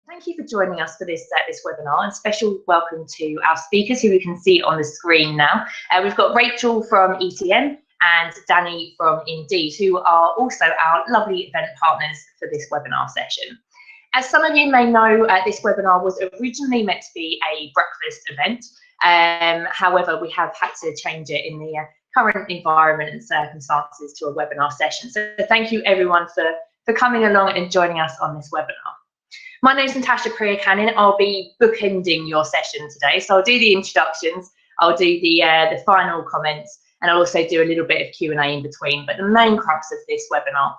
Thank you for joining us for this webinar, and special welcome to our speakers who we can see on the screen now. We've got Rachel from ETM and Danny from Indeed, who are also our lovely event partners for this webinar session. As some of you may know, this webinar was originally meant to be a breakfast event. However, we have had to change it in the current environment and circumstances to a webinar session. So thank you everyone for coming along and joining us on this webinar. My name is Natasha Priya-Cannon. I'll be bookending your session today. So I'll do the introductions, I'll do the final comments, and I'll also do a little bit of Q&A in between. But the main crux of this webinar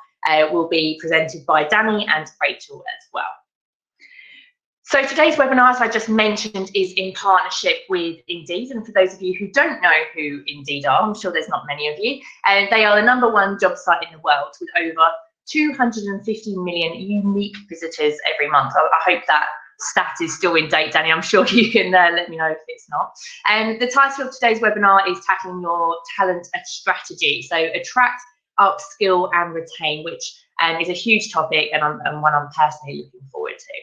will be presented by Danny and Rachel as well. So today's webinar, as I just mentioned, is in partnership with Indeed. And for those of you who don't know who Indeed are, I'm sure there's not many of you, they are the #1 job site in the world with over 250 million unique visitors every month. I hope that stat is still in date, Danny. I'm sure you can let me know if it's not. The title of today's webinar is Tackling Your Talent Strategy. So attract, upskill and retain, which is a huge topic and one I'm personally looking forward to.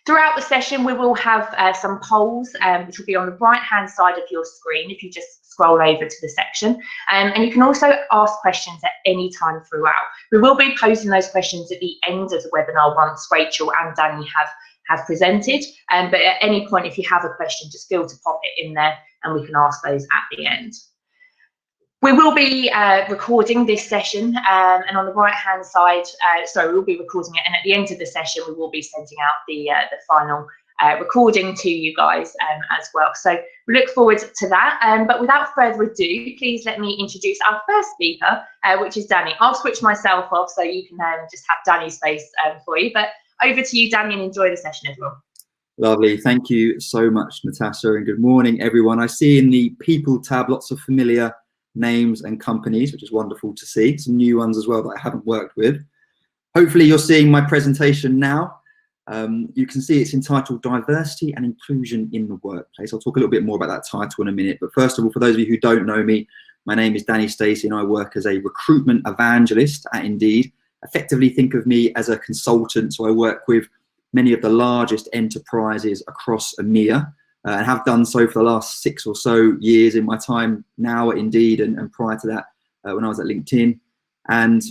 Throughout the session, we will have some polls, which will be on the right-hand side of your screen if you just scroll over to the section. And you can also ask questions at any time throughout. We will be posing those questions at the end of the webinar once Rachel and Danny have presented. But at any point, if you have a question, just feel to pop it in there and we can ask those at the end. We will be recording this session, and on the right-hand side, we'll be recording it, and at the end of the session, we will be sending out the final recording to you guys as well. So we look forward to that. But without further ado, please let me introduce our first speaker, which is Danny. I'll switch myself off so you can just have Danny's face for you. But over to you, Danny, and enjoy the session as well. Lovely. Thank you so much, Natasha, and good morning, everyone. I see in the People tab lots of familiar names and companies, which is wonderful to see. Some new ones as well that I haven't worked with. Hopefully you're seeing my presentation now. You can see it's entitled Diversity and Inclusion in the Workplace. I'll talk a little bit more about that title in a minute. But first of all, for those of you who don't know me, my name is Danny Stacey and I work as a recruitment evangelist at Indeed. Effectively think of me as a consultant. So I work with many of the largest enterprises across EMEA. And have done so for the last 6 or so years in my time now at Indeed and prior to that when I was at LinkedIn. And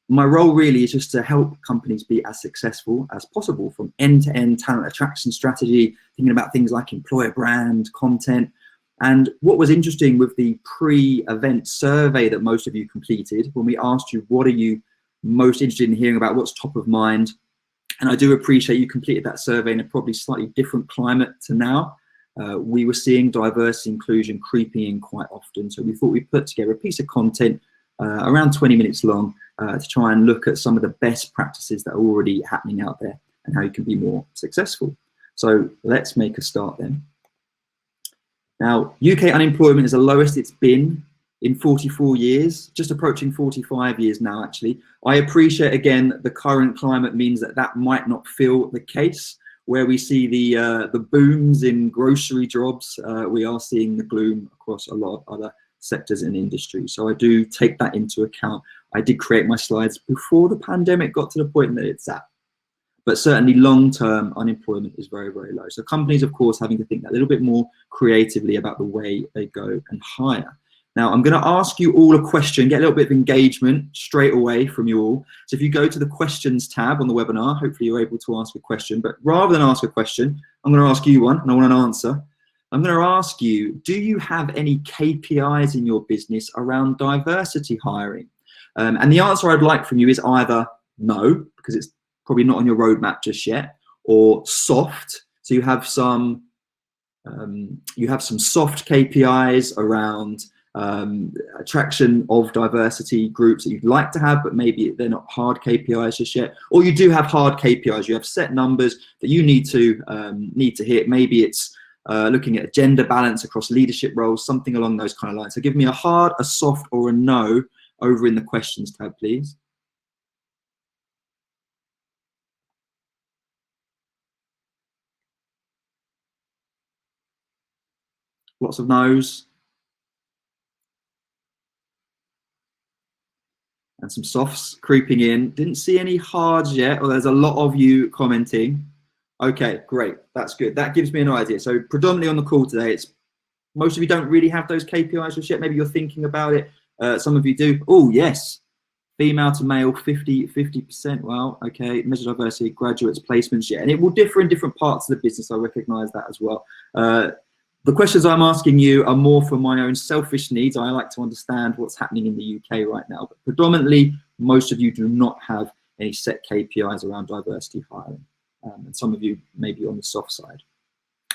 my role really is just to help companies be as successful as possible, from end-to-end talent attraction strategy, thinking about things like employer brand, content. And what was interesting with the pre-event survey that most of you completed, when we asked you what are you most interested in hearing about, what's top of mind, and I do appreciate you completed that survey in a probably slightly different climate to now. We were seeing diversity inclusion creeping in quite often. So we thought we'd put together a piece of content around 20 minutes long to try and look at some of the best practices that are already happening out there and how you can be more successful. So let's make a start then. Now, UK unemployment is the lowest it's been in 44 years, just approaching 45 years now, actually. I appreciate, again, the current climate means that might not feel the case. Where we see the booms in grocery jobs, we are seeing the gloom across a lot of other sectors and industries. So I do take that into account. I did create my slides before the pandemic got to the point that it's at. But certainly long-term unemployment is very, very low. So companies, of course, having to think a little bit more creatively about the way they go and hire. Now, I'm going to ask you all a question, get a little bit of engagement straight away from you all. So if you go to the questions tab on the webinar, hopefully you're able to ask a question. But rather than ask a question, I'm going to ask you one, and I want an answer. I'm going to ask you, do you have any KPIs in your business around diversity hiring? And the answer I'd like from you is either no, because it's probably not on your roadmap just yet, or soft. So you have some soft KPIs around attraction of diversity groups that you'd like to have, but maybe they're not hard KPIs just yet. Or you do have hard KPIs. You have set numbers that you need to hit. Maybe it's looking at gender balance across leadership roles, something along those kind of lines. So give me a hard, a soft, or a no over in the questions tab, please. Lots of no's. And some softs creeping in. Didn't see any hards yet, or there's a lot of you commenting. Okay, great. That's good. That gives me an idea. So predominantly on the call today, it's most of you don't really have those KPIs just yet. Maybe you're thinking about it. Some of you do. Oh, yes. Female to male, 50%. Well, okay. Measure diversity, graduates, placements, yeah. And it will differ in different parts of the business. I recognize that as well. The questions I'm asking you are more for my own selfish needs. I like to understand what's happening in the UK right now. But predominantly, most of you do not have any set KPIs around diversity hiring. And some of you may be on the soft side.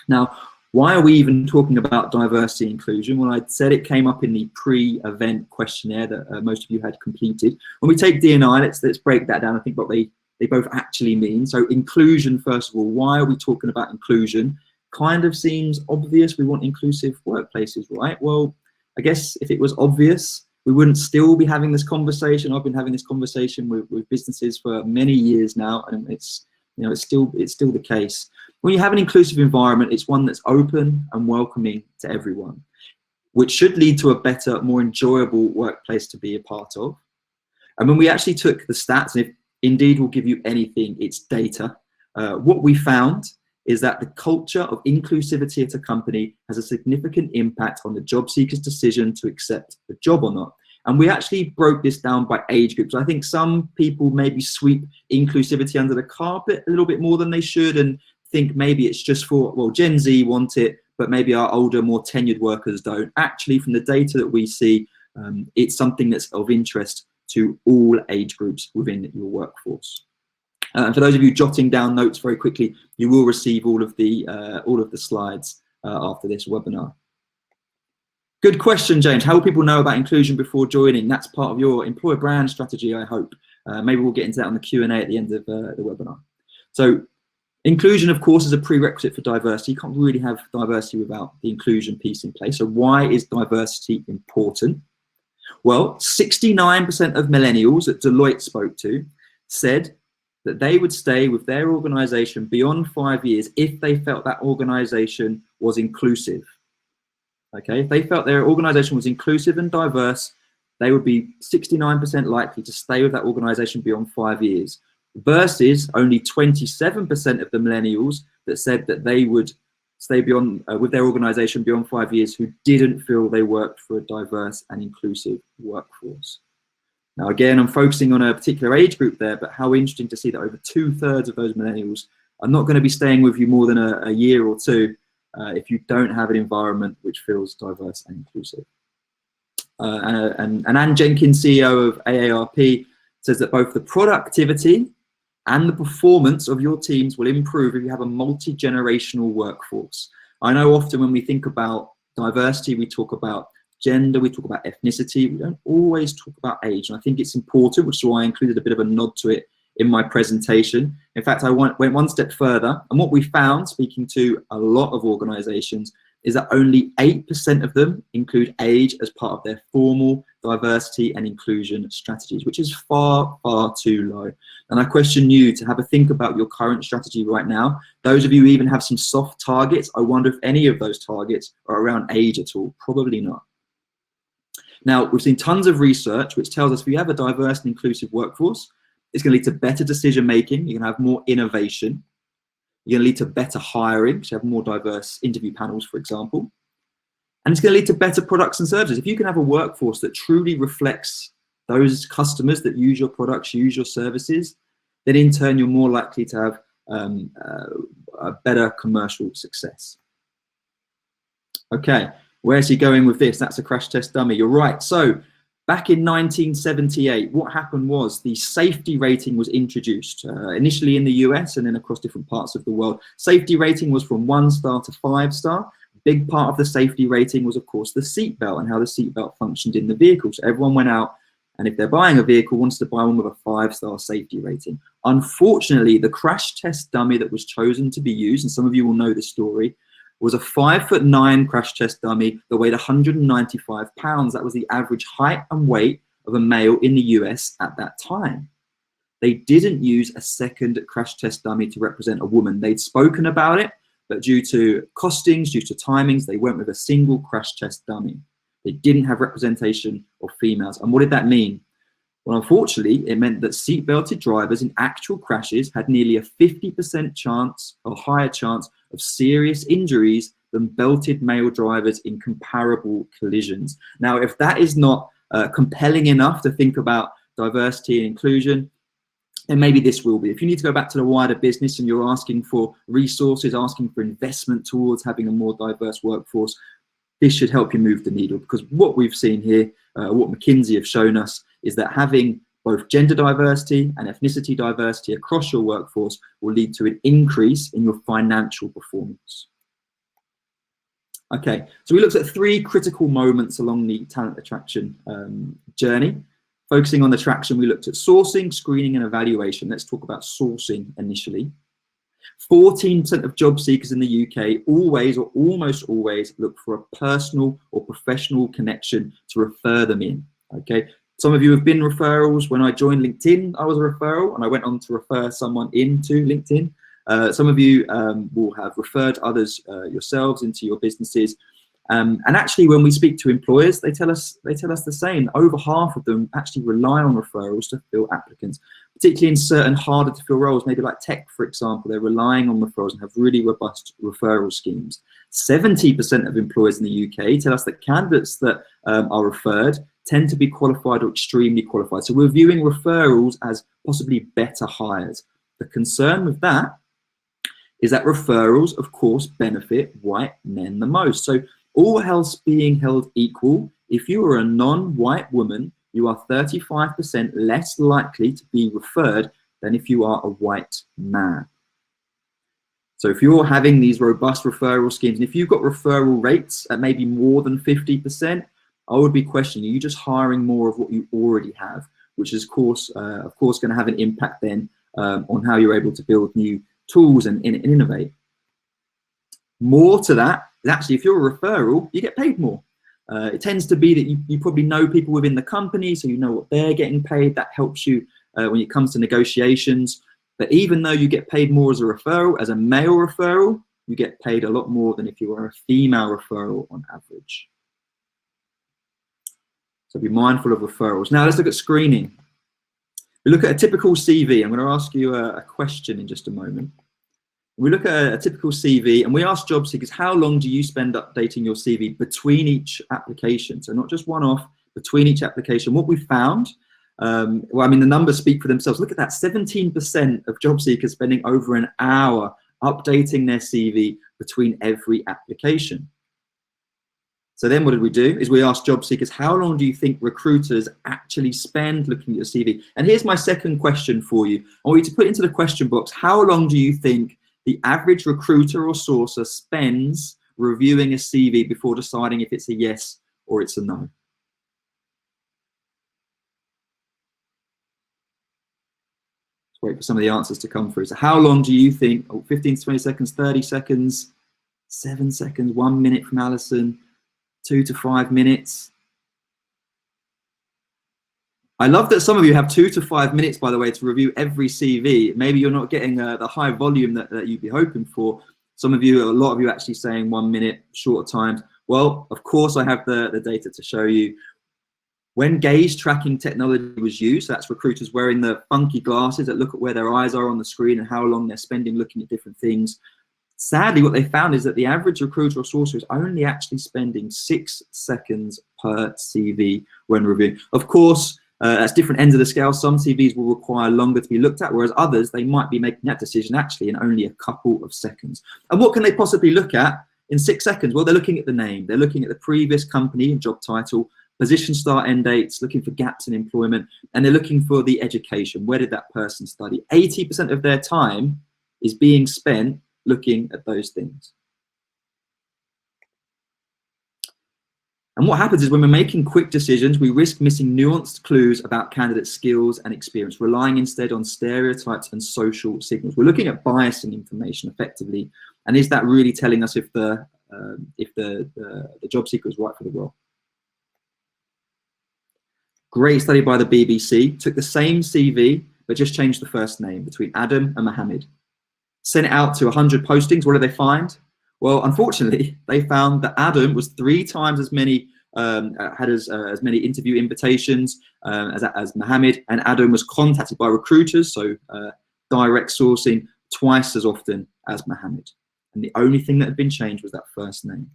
Now, why are we even talking about diversity inclusion? Well, I said it came up in the pre-event questionnaire that most of you had completed. When we take D&I, let's break that down. I think what they both actually mean. So inclusion, first of all, why are we talking about inclusion? Kind of seems obvious. We want inclusive workplaces, right? Well, I guess if it was obvious, we wouldn't still be having this conversation. I've been having this conversation with businesses for many years now, and it's still the case. When you have an inclusive environment, it's one that's open and welcoming to everyone, which should lead to a better, more enjoyable workplace to be a part of. And when we actually took the stats, and if Indeed will give you anything, it's data, what we found is that the culture of inclusivity at a company has a significant impact on the job seeker's decision to accept the job or not. And we actually broke this down by age groups. I think some people maybe sweep inclusivity under the carpet a little bit more than they should and think maybe it's just for, well, Gen Z want it, but maybe our older, more tenured workers don't. Actually, from the data that we see, it's something that's of interest to all age groups within your workforce. And for those of you jotting down notes very quickly, you will receive all of the slides after this webinar. Good question, James. How will people know about inclusion before joining? That's part of your employer brand strategy, I hope. Maybe we'll get into that on the Q&A at the end of the webinar. So inclusion, of course, is a prerequisite for diversity. You can't really have diversity without the inclusion piece in place. So why is diversity important? Well, 69% of millennials that Deloitte spoke to said that they would stay with their organization beyond 5 years if they felt that organization was inclusive. Okay, if they felt their organization was inclusive and diverse, they would be 69% likely to stay with that organization beyond 5 years, versus only 27% of the millennials that said that they would stay beyond with their organization beyond 5 years who didn't feel they worked for a diverse and inclusive workforce. Now, again, I'm focusing on a particular age group there, but how interesting to see that over 2/3 of those millennials are not going to be staying with you more than a year or two if you don't have an environment which feels diverse and inclusive. And Ann Jenkins, CEO of AARP, says that both the productivity and the performance of your teams will improve if you have a multi-generational workforce. I know often when we think about diversity, we talk about gender, we talk about ethnicity, we don't always talk about age. And I think it's important, which is why I included a bit of a nod to it in my presentation. In fact, I went one step further, and what we found, speaking to a lot of organizations, is that only 8% of them include age as part of their formal diversity and inclusion strategies, which is far, far too low. And I question you to have a think about your current strategy right now. Those of you who even have some soft targets, I wonder if any of those targets are around age at all. Probably not. Now, we've seen tons of research which tells us if you have a diverse and inclusive workforce, it's going to lead to better decision making. You're going to have more innovation. You're going to lead to better hiring, so you have more diverse interview panels, for example. And it's going to lead to better products and services. If you can have a workforce that truly reflects those customers that use your products, use your services, then in turn, you're more likely to have a better commercial success. Okay, where's he going with this? That's a crash test dummy. You're right. So back in 1978, what happened was the safety rating was introduced, initially in the US and then across different parts of the world. Safety rating was from 1 star to 5 star. Big part of the safety rating was, of course, the seatbelt and how the seatbelt functioned in the vehicle. So everyone went out, and if they're buying a vehicle, wants to buy one with a 5-star safety rating. Unfortunately, the crash test dummy that was chosen to be used, and some of you will know this story, was a 5'9" crash test dummy that weighed 195 pounds. That was the average height and weight of a male in the US at that time. They didn't use a second crash test dummy to represent a woman. They'd spoken about it, but due to costings, due to timings, they went with a single crash test dummy. They didn't have representation of females. And what did that mean? Well, unfortunately, it meant that seat-belted drivers in actual crashes had nearly a 50% chance or higher chance of serious injuries than belted male drivers in comparable collisions. Now, if that is not compelling enough to think about diversity and inclusion, then maybe this will be. If you need to go back to the wider business and you're asking for resources, asking for investment towards having a more diverse workforce, this should help you move the needle, because what we've seen here, what McKinsey have shown us, is that having both gender diversity and ethnicity diversity across your workforce will lead to an increase in your financial performance. Okay, so we looked at 3 critical moments along the talent attraction journey. Focusing on the traction, we looked at sourcing, screening, and evaluation. Let's talk about sourcing initially. 14% of job seekers in the UK always or almost always look for a personal or professional connection to refer them in. Okay, some of you have been referrals. When I joined LinkedIn, I was a referral, and I went on to refer someone into LinkedIn. Some of you will have referred others yourselves into your businesses. And actually, when we speak to employers, they tell us the same. Over half of them actually rely on referrals to fill applicants, particularly in certain harder to fill roles, maybe like tech, for example. They're relying on referrals and have really robust referral schemes. 70% of employers in the UK tell us that candidates that are referred tend to be qualified or extremely qualified. So we're viewing referrals as possibly better hires. The concern with that is that referrals, of course, benefit white men the most. So all else being held equal, if you are a non-white woman, you are 35% less likely to be referred than if you are a white man. So if you're having these robust referral schemes, and if you've got referral rates at maybe more than 50%, I would be questioning, are you just hiring more of what you already have, which is, of course, going to have an impact then on how you're able to build new tools and innovate. More to that, actually, if you're a referral, you get paid more. It tends to be that you probably know people within the company, so you know what they're getting paid. That helps you when it comes to negotiations. But even though you get paid more as a referral, as a male referral, you get paid a lot more than if you were a female referral on average. So be mindful of referrals. Now let's look at screening. We look at a typical CV. I'm going to ask you a question in just a moment. We look at a typical CV and we ask job seekers, how long do you spend updating your CV between each application? So not just one off, between each application. What we found, well, I mean, the numbers speak for themselves. Look at that, 17% of job seekers spending over an hour updating their CV between every application. So then what did we do is we asked job seekers, how long do you think recruiters actually spend looking at your CV? And here's my second question for you. I want you to put into the question box, how long do you think the average recruiter or sourcer spends reviewing a CV before deciding if it's a yes or it's a no? Let's wait for some of the answers to come through. So how long do you think? 15 to 20 seconds, 30 seconds, 7 seconds, 1 minute from Alison, 2 to 5 minutes. I love that some of you have 2 to 5 minutes, by the way, to review every CV. Maybe you're not getting the high volume that you'd be hoping for. Some of you, a lot of you actually saying 1 minute, shorter times. Well, of course, I have the data to show you. When gaze tracking technology was used, that's recruiters wearing the funky glasses that look at where their eyes are on the screen and how long they're spending looking at different things. Sadly, what they found is that the average recruiter or sourcer is only actually spending 6 seconds per CV when reviewing. Of course, that's different ends of the scale. Some CVs will require longer to be looked at, whereas others, they might be making that decision actually in only a couple of seconds. And what can they possibly look at in 6 seconds? Well, they're looking at the name. They're looking at the previous company and job title, position start end dates, looking for gaps in employment, and they're looking for the education. Where did that person study? 80% of their time is being spent looking at those things. And what happens is when we're making quick decisions, we risk missing nuanced clues about candidates' skills and experience, relying instead on stereotypes and social signals. We're looking at biasing information effectively, and is that really telling us if the job seeker is right for the role? Great study by the BBC, took the same CV, but just changed the first name between Adam and Mohammed. Sent it out to 100 postings. What did they find? Well, unfortunately, they found that Adam was 3 times as many had as many interview invitations as Mohammed, and Adam was contacted by recruiters, so direct sourcing, twice as often as Mohammed. And the only thing that had been changed was that first name.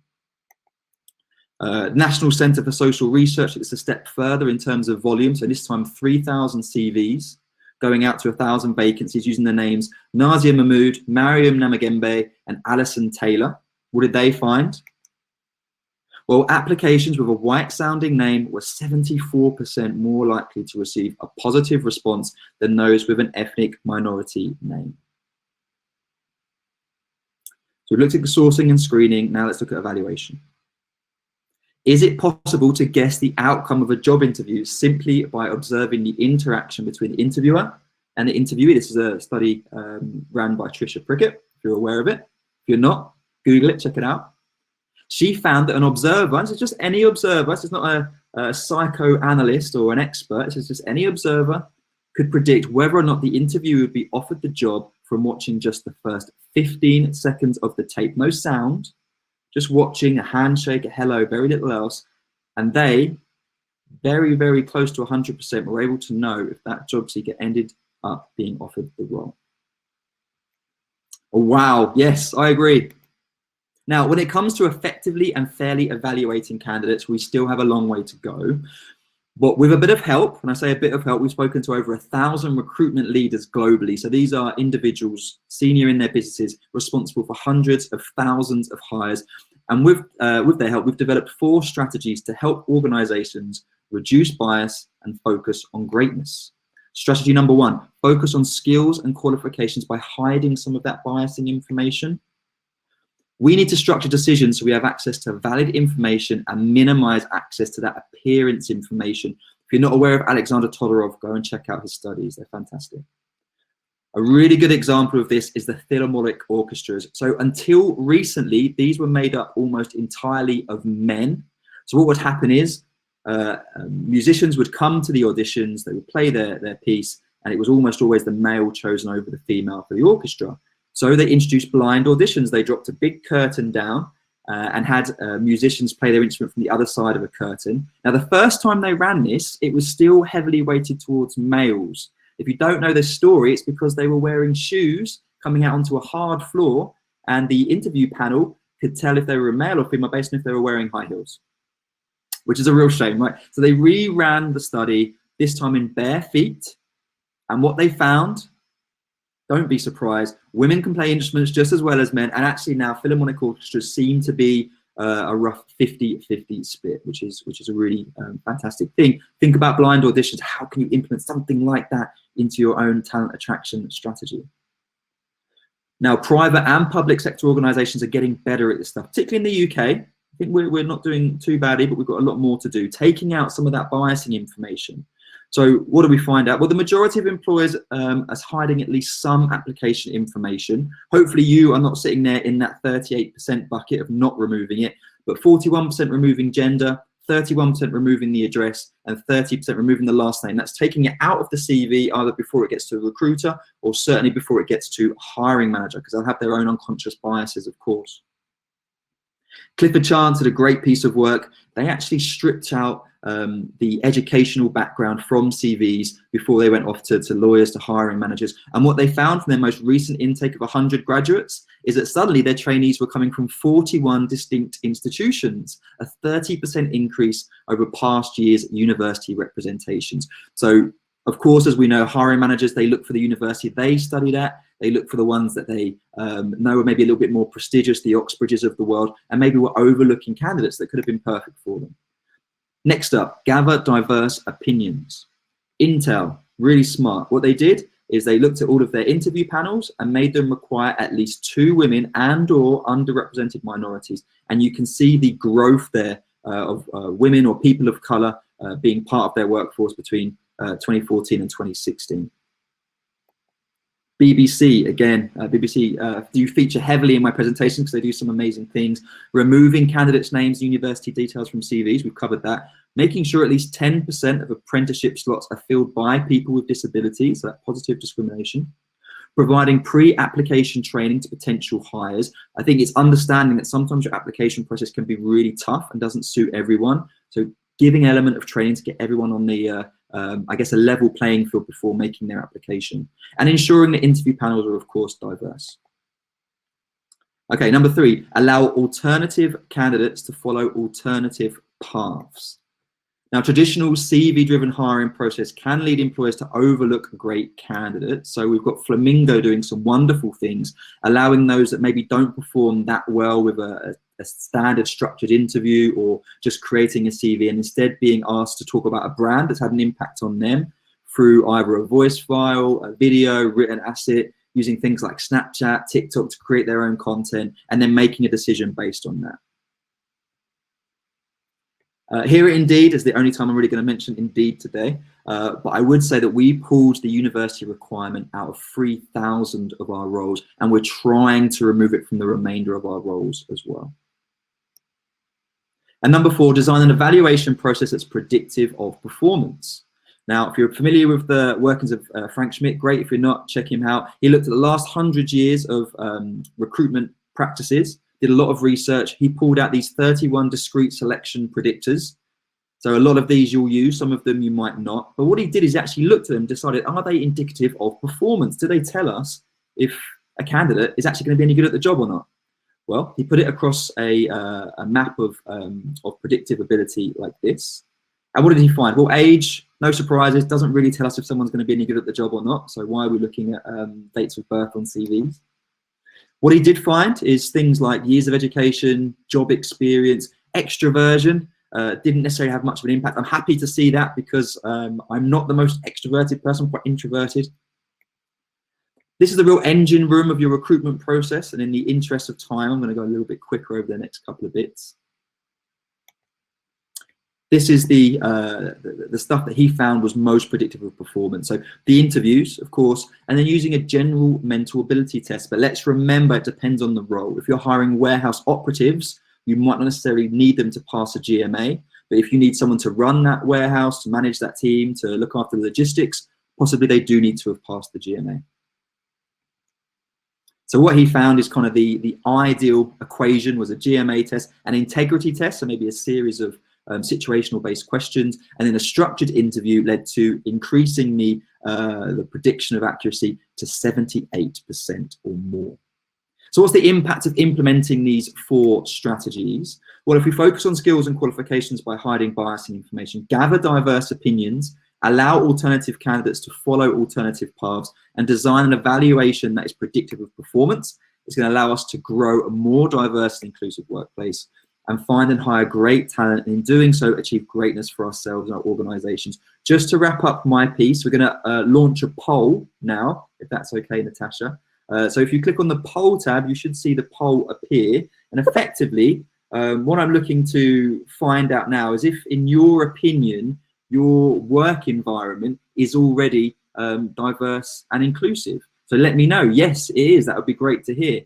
National Centre for Social Research, it's a step further in terms of volume. So this time 3,000 CVs going out to 1,000 vacancies using the names Nazia Mahmood, Mariam Namagembe, and Alison Taylor. What did they find? Well, applications with a white-sounding name were 74% more likely to receive a positive response than those with an ethnic minority name. So we looked at the sourcing and screening. Now let's look at evaluation. Is it possible to guess the outcome of a job interview simply by observing the interaction between the interviewer and the interviewee? This is a study ran by Tricia Prickett, if you're aware of it. If you're not, Google it, check it out. She found that an observer, this is just any observer, this is not a psychoanalyst or an expert, this is just any observer, could predict whether or not the interviewer would be offered the job from watching just the first 15 seconds of the tape. No sound, just watching a handshake, a hello, very little else. And they, very, very close to 100%, were able to know if that job seeker ended up being offered the role. Oh, wow, yes, I agree. Now, when it comes to effectively and fairly evaluating candidates, we still have a long way to go. But with a bit of help, when I say a bit of help, we've spoken to over 1,000 recruitment leaders globally. So these are individuals, senior in their businesses, responsible for hundreds of thousands of hires. And with their help, we've developed 4 strategies to help organizations reduce bias and focus on greatness. Strategy number 1, focus on skills and qualifications by hiding some of that biasing information. We need to structure decisions so we have access to valid information and minimize access to that appearance information. If you're not aware of Alexander Todorov, go and check out his studies. They're fantastic. A really good example of this is the Philharmonic orchestras. So until recently, these were made up almost entirely of men. So what would happen is musicians would come to the auditions, they would play their piece, and it was almost always the male chosen over the female for the orchestra. So they introduced blind auditions. They dropped a big curtain down and had musicians play their instrument from the other side of a curtain. Now, the first time they ran this, it was still heavily weighted towards males. If you don't know this story, it's because they were wearing shoes coming out onto a hard floor, and the interview panel could tell if they were a male or female based on if they were wearing high heels, which is a real shame, right? So they reran the study, this time in bare feet, and what they found, don't be surprised, women can play instruments just as well as men, and actually now Philharmonic orchestras seem to be a rough 50-50 split, which is a really fantastic thing. Think about blind auditions. How can you implement something like that into your own talent attraction strategy? Now, private and public sector organizations are getting better at this stuff, particularly in the UK. I think we're not doing too badly, but we've got a lot more to do, taking out some of that biasing information. So what do we find out? Well, the majority of employers are hiding at least some application information. Hopefully you are not sitting there in that 38% bucket of not removing it, but 41% removing gender, 31% removing the address, and 30% removing the last name. That's taking it out of the CV either before it gets to a recruiter or certainly before it gets to a hiring manager, because they'll have their own unconscious biases, of course. Clifford Chance did a great piece of work. They actually stripped out the educational background from CVs before they went off to lawyers, to hiring managers. And what they found from their most recent intake of 100 graduates is that suddenly their trainees were coming from 41 distinct institutions, a 30% increase over past year's university representations. So, of course, as we know, hiring managers, they look for the university they studied at. They look for the ones that they know are maybe a little bit more prestigious, the Oxbridges of the world, and maybe we're overlooking candidates that could have been perfect for them. Next up, gather diverse opinions. Intel, really smart. What they did is they looked at all of their interview panels and made them require at least 2 women and or underrepresented minorities. And you can see the growth there of women or people of color being part of their workforce between 2014 and 2016. BBC, again, BBC do feature heavily in my presentation because they do some amazing things. Removing candidates' names, university details from CVs, we've covered that. Making sure at least 10% of apprenticeship slots are filled by people with disabilities, so that positive discrimination. Providing pre-application training to potential hires. I think it's understanding that sometimes your application process can be really tough and doesn't suit everyone. So giving an element of training to get everyone on the, I guess, a level playing field before making their application, and ensuring that interview panels are, of course, diverse. Okay, number 3, allow alternative candidates to follow alternative paths. Now, traditional CV-driven hiring process can lead employers to overlook great candidates. So we've got Flamingo doing some wonderful things, allowing those that maybe don't perform that well with a standard structured interview or just creating a CV, and instead being asked to talk about a brand that's had an impact on them through either a voice file, a video, written asset, using things like Snapchat, TikTok to create their own content, and then making a decision based on that. Here at Indeed is the only time I'm really going to mention Indeed today, but I would say that we pulled the university requirement out of 3,000 of our roles, and we're trying to remove it from the remainder of our roles as well. And number 4, design an evaluation process that's predictive of performance. Now, if you're familiar with the workings of Frank Schmidt, great. If you're not, check him out. He looked at the last 100 years of recruitment practices, did a lot of research. He pulled out these 31 discrete selection predictors. So a lot of these you'll use, some of them you might not. But what he did is actually looked at them, decided, are they indicative of performance? Do they tell us if a candidate is actually going to be any good at the job or not? Well, he put it across a map of predictive ability like this. And what did he find? Well, age, no surprises, doesn't really tell us if someone's going to be any good at the job or not. So why are we looking at dates of birth on CVs? What he did find is things like years of education, job experience, extroversion, didn't necessarily have much of an impact. I'm happy to see that because I'm not the most extroverted person, I'm quite introverted. This is the real engine room of your recruitment process, and in the interest of time, I'm going to go a little bit quicker over the next couple of bits. This is the stuff that he found was most predictive of performance. So the interviews, of course, and then using a general mental ability test. But let's remember, it depends on the role. If you're hiring warehouse operatives, you might not necessarily need them to pass a GMA. But if you need someone to run that warehouse, to manage that team, to look after the logistics, possibly they do need to have passed the GMA. So what he found is kind of the ideal equation was a GMA test, an integrity test, so maybe a series of situational based questions, and then a structured interview led to increasing the prediction of accuracy to 78% or more. So what's the impact of implementing these 4 strategies? Well, if we focus on skills and qualifications by hiding bias in information, gather diverse opinions, allow alternative candidates to follow alternative paths, and design an evaluation that is predictive of performance, it's going to allow us to grow a more diverse and inclusive workplace and find and hire great talent, and in doing so, achieve greatness for ourselves and our organizations. Just to wrap up my piece, we're going to launch a poll now, if that's okay, Natasha. So if you click on the poll tab, you should see the poll appear. And effectively, what I'm looking to find out now is if, in your opinion, your work environment is already diverse and inclusive. So let me know. Yes, it is. That would be great to hear.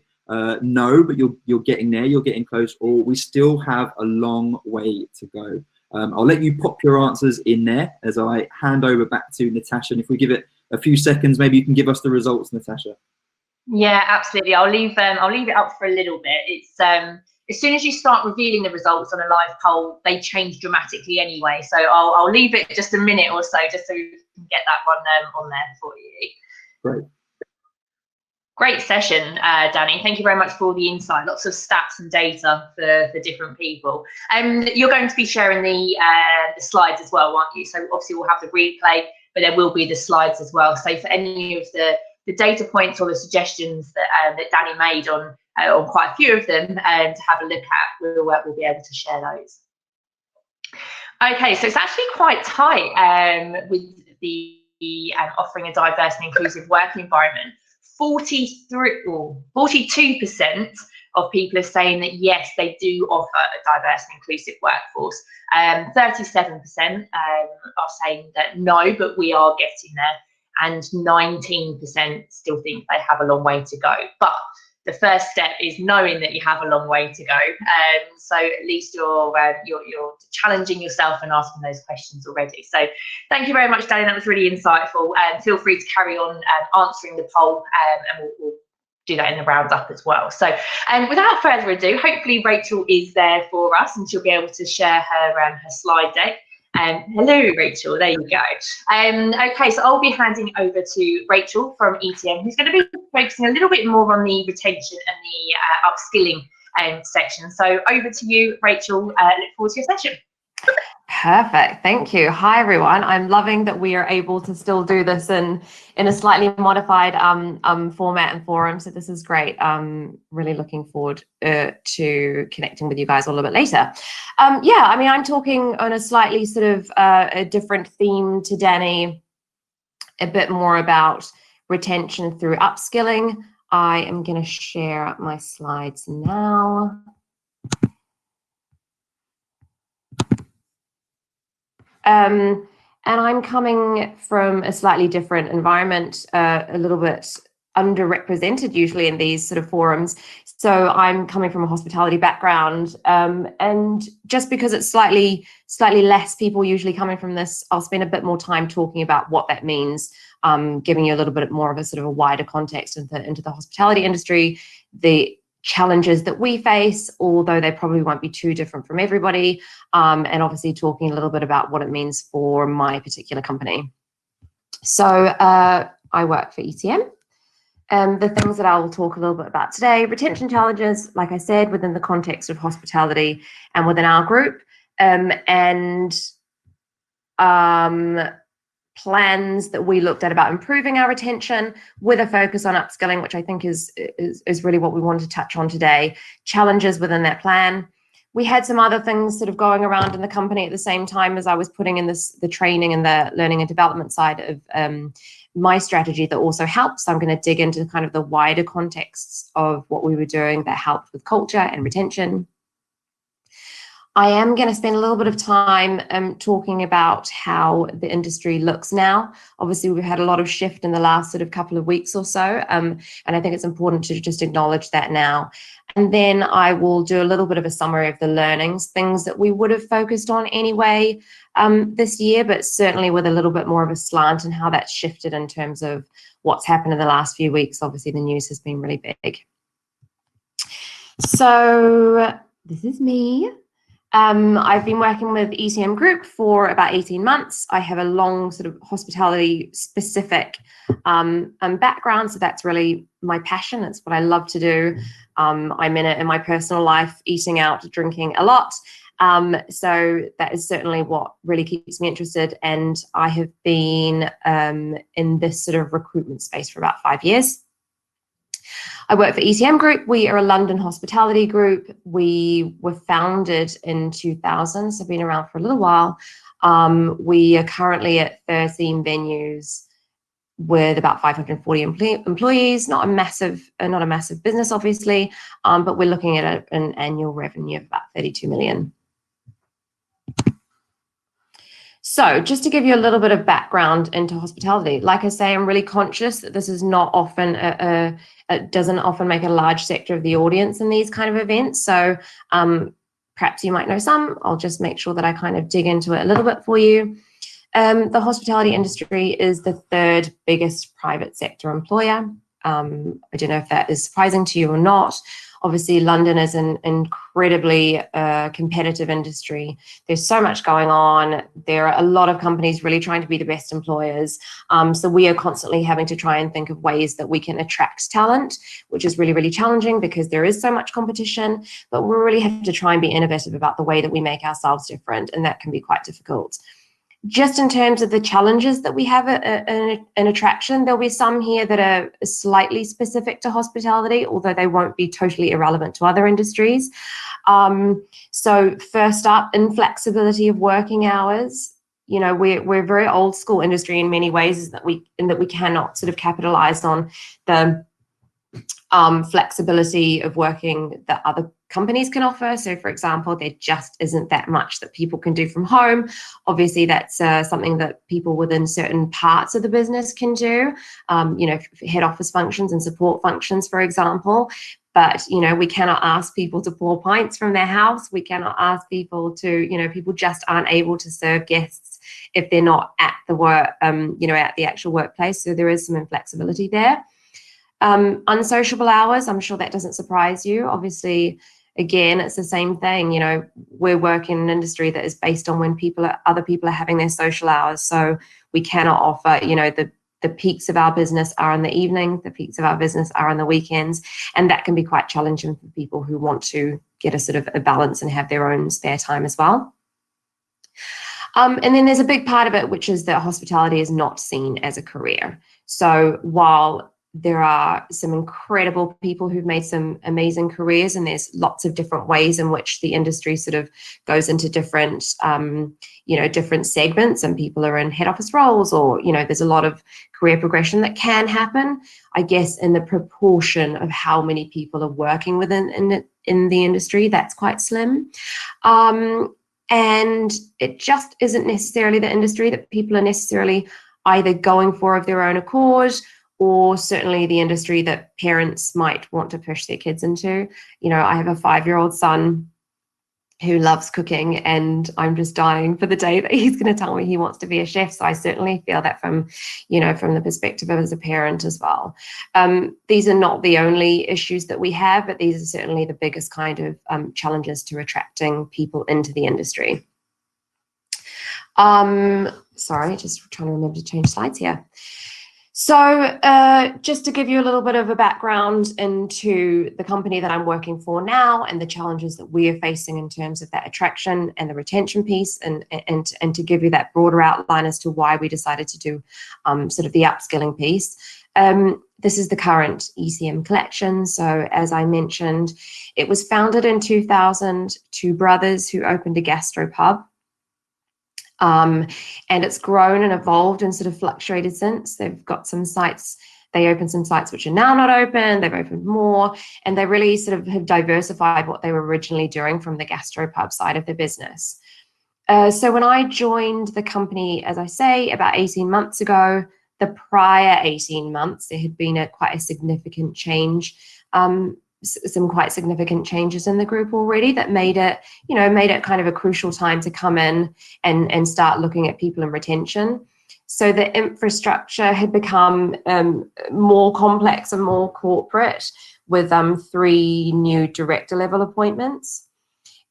No, but you're getting there, you're getting close, or we still have a long way to go. I'll let you pop your answers in there as I hand over back to Natasha. And if we give it a few seconds, maybe you can give us the results, Natasha. Yeah, absolutely. I'll leave it up for a little bit. It's as soon as you start revealing the results on a live poll, they change dramatically anyway. So I'll leave it just a minute or so, just so we can get that one on there for you. Great. Great session, Danny. Thank you very much for all the insight. Lots of stats and data for different people. You're going to be sharing the slides as well, aren't you? So obviously we'll have the replay, but there will be the slides as well. So for any of the data points or the suggestions that Danny made on quite a few of them to have a look at, we'll be able to share those. Okay, so it's actually quite tight with the offering a diverse and inclusive work environment. 42% of people are saying that yes, they do offer a diverse and inclusive workforce. 37% are saying that no, but we are getting there, and 19% still think they have a long way to go. But the first step is knowing that you have a long way to go. So at least you're challenging yourself and asking those questions already. So thank you very much, Danny. That was really insightful. Feel free to carry on answering the poll, and we'll do that in the roundup as well. So without further ado, hopefully Rachel is there for us and she'll be able to share her slide deck. Hello, Rachel, there you go. Okay, so I'll be handing over to Rachel from ETM, who's going to be focusing a little bit more on the retention and the upskilling section. So over to you, Rachel. Look forward to your session. Perfect, thank you. Hi everyone. I'm loving that we are able to still do this in a slightly modified format and forum. So this is great. Really looking forward to connecting with you guys a little bit later. Yeah, I mean, I'm talking on a slightly sort of a different theme to Danny, a bit more about retention through upskilling. I am going to share my slides now. And I'm coming from a slightly different environment, a little bit underrepresented usually in these sort of forums. So I'm coming from a hospitality background, and just because it's slightly less people usually coming from this, I'll spend a bit more time talking about what that means, giving you a little bit more of a sort of a wider context into the hospitality industry, the challenges that we face, although they probably won't be too different from everybody, and obviously talking a little bit about what it means for my particular company. So I work for ETM. The things that I will talk a little bit about today: retention challenges, like I said, within the context of hospitality and within our group, and plans that we looked at about improving our retention with a focus on upskilling, which I think is really what we wanted to touch on today. Challenges within that plan. We had some other things sort of going around in the company at the same time as I was putting in the training and the learning and development side of my strategy that also helps. So I'm going to dig into kind of the wider contexts of what we were doing that helped with culture and retention. I am going to spend a little bit of time talking about how the industry looks now. Obviously, we've had a lot of shift in the last sort of couple of weeks or so, and I think it's important to just acknowledge that now. And then I will do a little bit of a summary of the learnings, things that we would have focused on anyway this year, but certainly with a little bit more of a slant and how that's shifted in terms of what's happened in the last few weeks. Obviously, the news has been really big. So this is me. I've been working with ETM Group for about 18 months. I have a long sort of hospitality specific background, so that's really my passion. It's what I love to do. I'm in it in my personal life, eating out, drinking a lot. So that is certainly what really keeps me interested. And I have been in this sort of recruitment space for about 5 years. I work for ETM Group. We are a London hospitality group. We were founded in 2000, so been around for a little while. We are currently at 13 venues with about 540 employees. Not a massive business, obviously, but we're looking at an annual revenue of about 32 million. So just to give you a little bit of background into hospitality, like I say, I'm really conscious that this is not often it doesn't often make a large sector of the audience in these kind of events. So perhaps you might know some. I'll just make sure that I kind of dig into it a little bit for you. The hospitality industry is the third biggest private sector employer. I don't know if that is surprising to you or not. Obviously, London is an incredibly competitive industry. There's so much going on. There are a lot of companies really trying to be the best employers. So we are constantly having to try and think of ways that we can attract talent, which is really, really challenging because there is so much competition. But we really have to try and be innovative about the way that we make ourselves different, and that can be quite difficult. Just in terms of the challenges that we have in attraction, there'll be some here that are slightly specific to hospitality, although they won't be totally irrelevant to other industries. So first up, inflexibility of working hours. You know, we're a very old school industry in many ways, is that we cannot sort of capitalize on the flexibility of working that other companies can offer. So for example, there just isn't that much that people can do from home. Obviously that's something that people within certain parts of the business can do, you know, head office functions and support functions, for example. But, you know, we cannot ask people to pour pints from their house. We cannot ask people to, you know, people just aren't able to serve guests if they're not at the work, you know, at the actual workplace. So there is some inflexibility there. Unsociable hours, I'm sure that doesn't surprise you. Obviously, again, it's the same thing. You know, we're working in an industry that is based on when other people are having their social hours. So we cannot offer, you know, the peaks of our business are in the evening, the peaks of our business are on the weekends, and that can be quite challenging for people who want to get a sort of a balance and have their own spare time as well. And then there's a big part of it, which is that hospitality is not seen as a career. So while there are some incredible people who've made some amazing careers, and there's lots of different ways in which the industry sort of goes into different, you know, different segments, and people are in head office roles, or, you know, there's a lot of career progression that can happen. I guess in the proportion of how many people are working within in the industry, that's quite slim. And it just isn't necessarily the industry that people are necessarily either going for of their own accord, or certainly the industry that parents might want to push their kids into. You know, I have a 5-year-old son who loves cooking, and I'm just dying for the day that he's going to tell me he wants to be a chef. So I certainly feel that from, you know, from the perspective of as a parent as well. These are not the only issues that we have, but these are certainly the biggest kind of challenges to attracting people into the industry. Sorry, just trying to remember to change slides here. So just to give you a little bit of a background into the company that I'm working for now and the challenges that we are facing in terms of that attraction and the retention piece, and to give you that broader outline as to why we decided to do sort of the upskilling piece. This is the current ECM collection. So as I mentioned, it was founded in 2000, two brothers who opened a gastro pub. And it's grown and evolved and sort of fluctuated since. They've got some sites, they opened some sites which are now not open, they've opened more, and they really sort of have diversified what they were originally doing from the gastropub side of the business. So when I joined the company, as I say, about 18 months ago, the prior 18 months, there had been quite a significant change, some quite significant changes in the group already that made it, you know, made it kind of a crucial time to come in and start looking at people and retention. So the infrastructure had become more complex and more corporate, with 3 new director level appointments.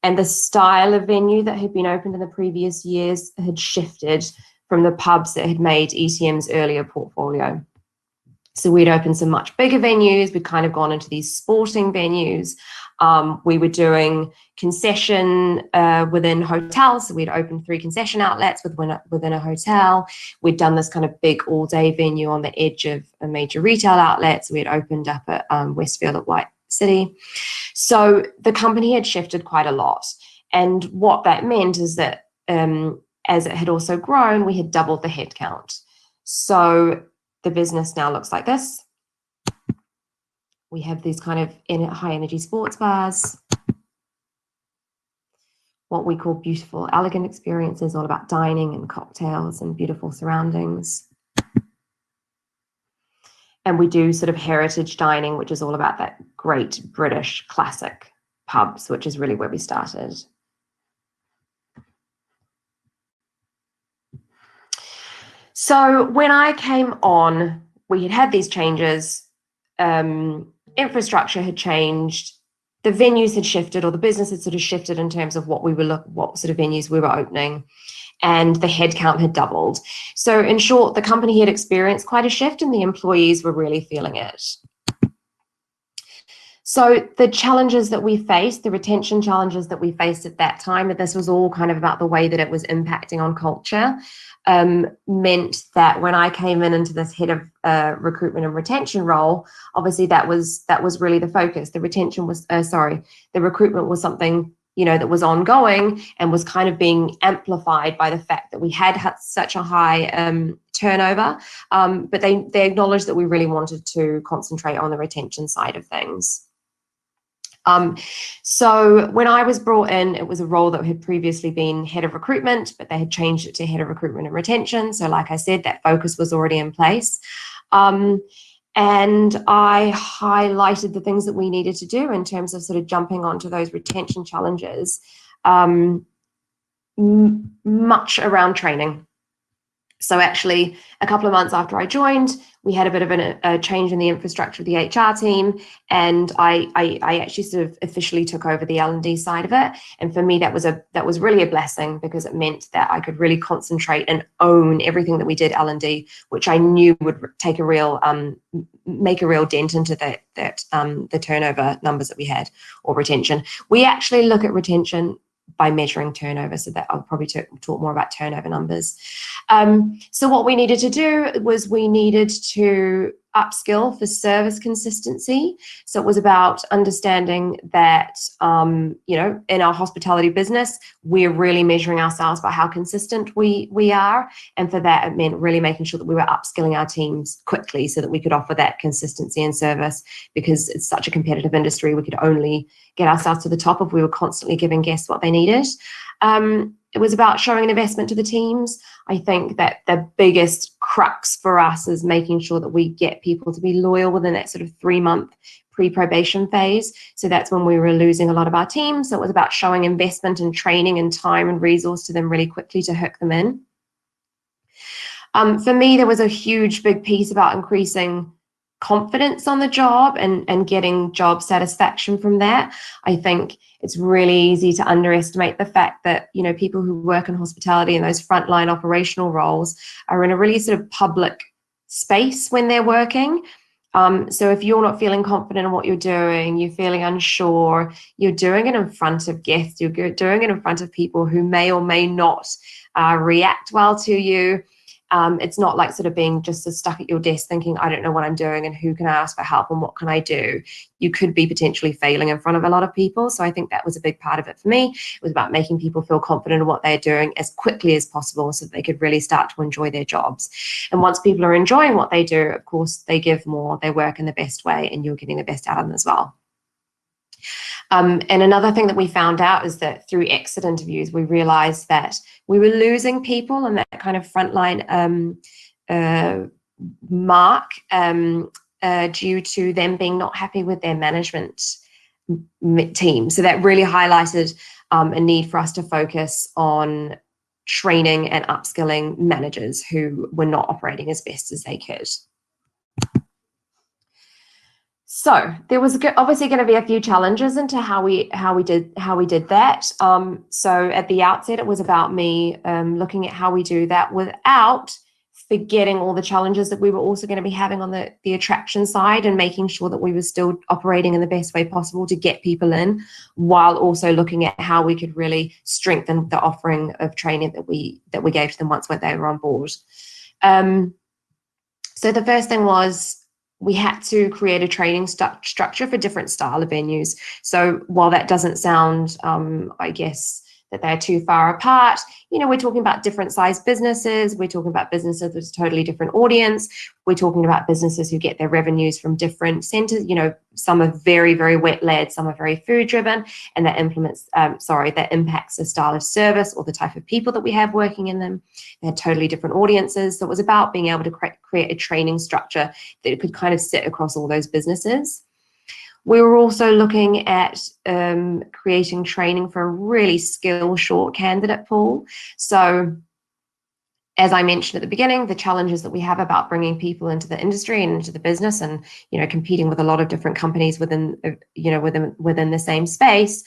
And the style of venue that had been opened in the previous years had shifted from the pubs that had made ECM's earlier portfolio. So we'd opened some much bigger venues. We'd kind of gone into these sporting venues. We were doing concession within hotels. So we'd opened 3 concession outlets within a hotel. We'd done this kind of big all-day venue on the edge of a major retail outlet. So we had opened up at Westfield at White City. So the company had shifted quite a lot. And what that meant is that as it had also grown, we had doubled the headcount. So the business now looks like this. We have these kind of high energy sports bars, what we call beautiful, elegant experiences, all about dining and cocktails and beautiful surroundings. And we do sort of heritage dining, which is all about that great British classic pubs, which is really where we started. So when I came on, we had these changes, infrastructure had changed, the venues had shifted, or the business had sort of shifted in terms of what sort of venues we were opening, and the headcount had doubled. So in short, the company had experienced quite a shift and the employees were really feeling it. So the challenges that we faced, the retention challenges that we faced at that time, and this was all kind of about the way that it was impacting on culture, meant that when I came into this head of recruitment and retention role, obviously that was really the focus. The retention was, the recruitment was something, you know, that was ongoing and was kind of being amplified by the fact that we had such a high turnover, but they acknowledged that we really wanted to concentrate on the retention side of things. So when I was brought in, it was a role that had previously been head of recruitment, but they had changed it to head of recruitment and retention. So like I said, that focus was already in place. And I highlighted the things that we needed to do in terms of sort of jumping onto those retention challenges, much around training. So actually, a couple of months after I joined, we had a bit of a change in the infrastructure of the HR team, and I actually sort of officially took over the L&D side of it. And for me, that was really a blessing, because it meant that I could really concentrate and own everything that we did L&D, which I knew would take a real make a real dent into the turnover numbers that we had, or retention. We actually look at retention by measuring turnover, so that I'll probably talk more about turnover numbers. So what we needed to do was we needed to upskill for service consistency. So it was about understanding that, in our hospitality business, we're really measuring ourselves by how consistent we are. And for that, it meant really making sure that we were upskilling our teams quickly so that we could offer that consistency and service, because it's such a competitive industry. We could only get ourselves to the top if we were constantly giving guests what they needed. It was about showing an investment to the teams. I think that the biggest crux for us is making sure that we get people to be loyal within that sort of 3-month pre-probation phase. So that's when we were losing a lot of our teams. So it was about showing investment and training and time and resource to them really quickly to hook them in. For me, there was a huge, big piece about increasing confidence on the job and getting job satisfaction from that. I think it's really easy to underestimate the fact that, people who work in hospitality and those frontline operational roles are in a really sort of public space when they're working. So if you're not feeling confident in what you're doing, you're feeling unsure, you're doing it in front of guests, you're doing it in front of people who may or may not react well to you. It's not like sort of being just stuck at your desk thinking, I don't know what I'm doing and who can I ask for help and what can I do? You could be potentially failing in front of a lot of people. So I think that was a big part of it for me. It was about making people feel confident in what they're doing as quickly as possible so that they could really start to enjoy their jobs. And once people are enjoying what they do, of course, they give more, they work in the best way, and you're getting the best out of them as well. And another thing that we found out is that through exit interviews, we realized that we were losing people in that kind of frontline mark due to them being not happy with their management team. So that really highlighted a need for us to focus on training and upskilling managers who were not operating as best as they could. So there was obviously going to be a few challenges into how we did that. So at the outset, it was about me looking at how we do that without forgetting all the challenges that we were also going to be having on the attraction side, and making sure that we were still operating in the best way possible to get people in, while also looking at how we could really strengthen the offering of training that we gave to them once they were on board. So the first thing was, we had to create a training structure for different style of venues. So while that doesn't sound, I guess, that they're too far apart, we're talking about different size businesses. We're talking about businesses with a totally different audience. We're talking about businesses who get their revenues from different centers. Some are very, very wet led, some are very food driven, and that impacts the style of service or the type of people that we have working in them. They're totally different audiences. So it was about being able to create a training structure that could kind of sit across all those businesses. We were also looking at creating training for a really skill-short candidate pool. So, as I mentioned at the beginning, the challenges that we have about bringing people into the industry and into the business, and competing with a lot of different companies within the same space.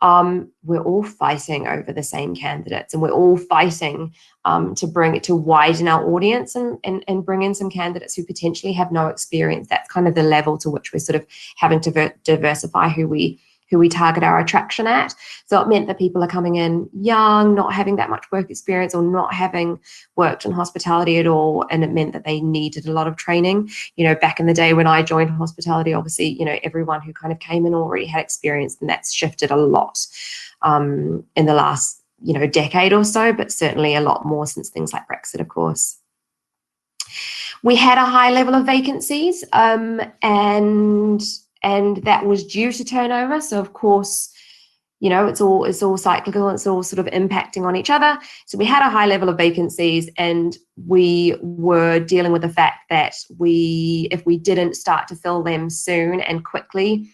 We're all fighting over the same candidates, and we're all fighting to widen our audience and bring in some candidates who potentially have no experience. That's kind of the level to which we're sort of having to diversify who we target our attraction at. So it meant that people are coming in young, not having that much work experience, or not having worked in hospitality at all, and it meant that they needed a lot of training. Back in the day when I joined hospitality, obviously, everyone who kind of came in already had experience, and that's shifted a lot in the last, decade or so, but certainly a lot more since things like Brexit, of course. We had a high level of vacancies, and that was due to turnover. So of course, it's all cyclical, and it's all sort of impacting on each other. So we had a high level of vacancies, and we were dealing with the fact that if we didn't start to fill them soon and quickly,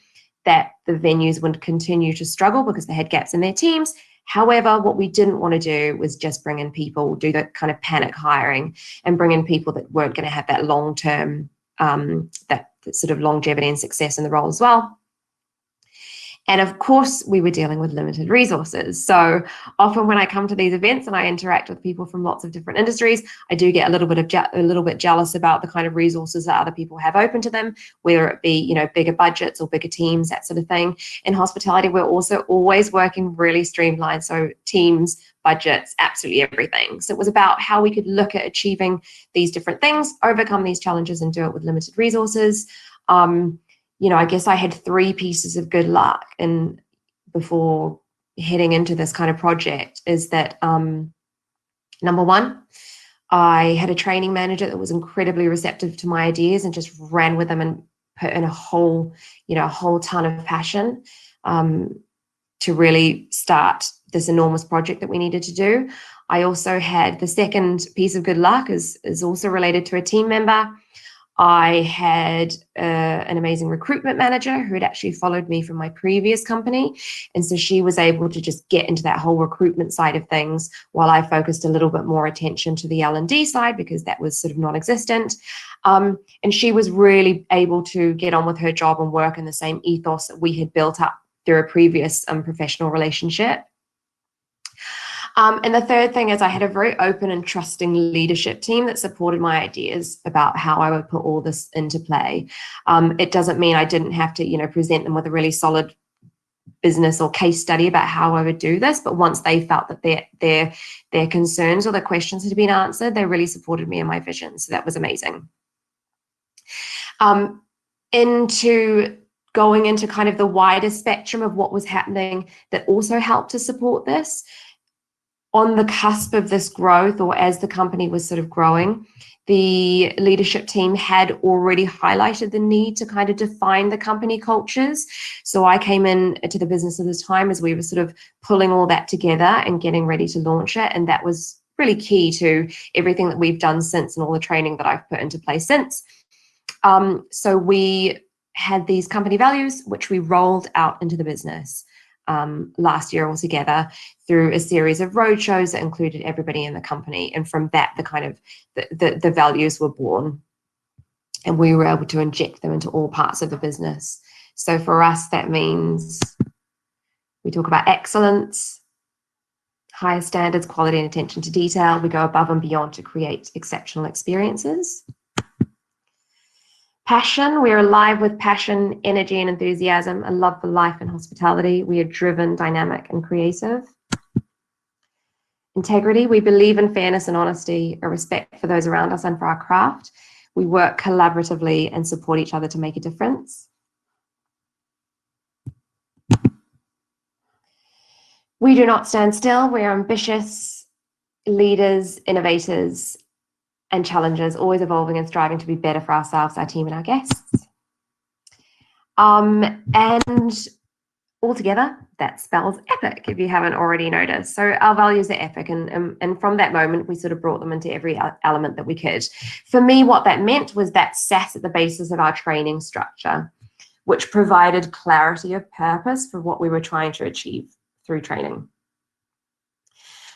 that the venues would continue to struggle because they had gaps in their teams. However, what we didn't want to do was just bring in people, do that kind of panic hiring and bring in people that weren't going to have that long-term, that sort of longevity and success in the role as well. And of course, we were dealing with limited resources. So often when I come to these events and I interact with people from lots of different industries, I do get a little bit jealous about the kind of resources that other people have open to them, whether it be, you know, bigger budgets or bigger teams, that sort of thing. In hospitality, we're also always working really streamlined. So teams, budgets, absolutely everything. So it was about how we could look at achieving these different things, overcome these challenges, and do it with limited resources. You know, I guess I had 3 pieces of good luck and before heading into this kind of project is that, number one, I had a training manager that was incredibly receptive to my ideas and just ran with them and put in a whole ton of passion to really start this enormous project that we needed to do. I also had the second piece of good luck is also related to a team member. I had an amazing recruitment manager who had actually followed me from my previous company. And so she was able to just get into that whole recruitment side of things while I focused a little bit more attention to the L&D side because that was sort of non-existent. And she was really able to get on with her job and work in the same ethos that we had built up through a previous professional relationship. And the third thing is I had a very open and trusting leadership team that supported my ideas about how I would put all this into play. It doesn't mean I didn't have to, you know, present them with a really solid business or case study about how I would do this. But once they felt that their concerns or their questions had been answered, they really supported me in my vision. So that was amazing. Into going into kind of the wider spectrum of what was happening that also helped to support this. On the cusp of this growth, or as the company was sort of growing, the leadership team had already highlighted the need to kind of define the company cultures. So I came in to the business at this time as we were sort of pulling all that together and getting ready to launch it. And that was really key to everything that we've done since and all the training that I've put into place since. So we had these company values, which we rolled out into the business last year altogether through a series of roadshows that included everybody in the company. And from that, the kind of the values were born, and we were able to inject them into all parts of the business. So for us, that means we talk about excellence, higher standards, quality, and attention to detail. We go above and beyond to create exceptional experiences. Passion, we're alive with passion, energy, and enthusiasm, a love for life and hospitality. We are driven, dynamic, and creative. Integrity, we believe in fairness and honesty, a respect for those around us and for our craft. We work collaboratively and support each other to make a difference. We do not stand still. We are ambitious leaders, innovators, and challengers, always evolving and striving to be better for ourselves, our team, and our guests. And altogether, that spells epic, if you haven't already noticed. So our values are epic, and from that moment, we sort of brought them into every element that we could. For me, what that meant was that sat at the basis of our training structure, which provided clarity of purpose for what we were trying to achieve through training.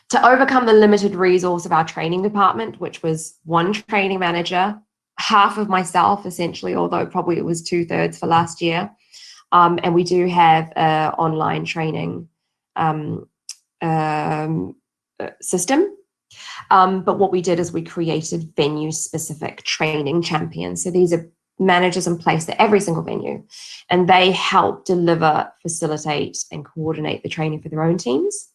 To overcome the limited resource of our training department, which was one training manager, half of myself, essentially, although probably it was 2/3 for last year. And we do have an online training system. But what we did is we created venue-specific training champions. So these are managers in place at every single venue, and they help deliver, facilitate, and coordinate the training for their own teams.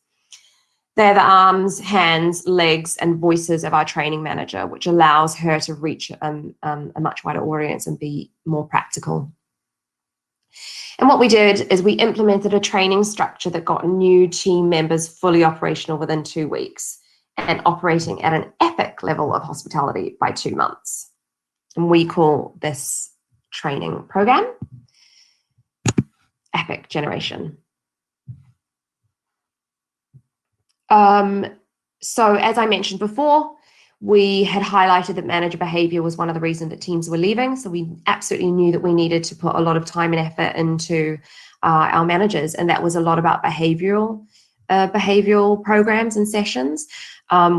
They're the arms, hands, legs, and voices of our training manager, which allows her to reach a much wider audience and be more practical. And what we did is we implemented a training structure that got new team members fully operational within 2 weeks and operating at an epic level of hospitality by 2 months. And we call this training program Epic Generation. So as I mentioned before, we had highlighted that manager behavior was one of the reasons that teams were leaving. So we absolutely knew that we needed to put a lot of time and effort into our managers. And that was a lot about behavioral behavioral programs and sessions,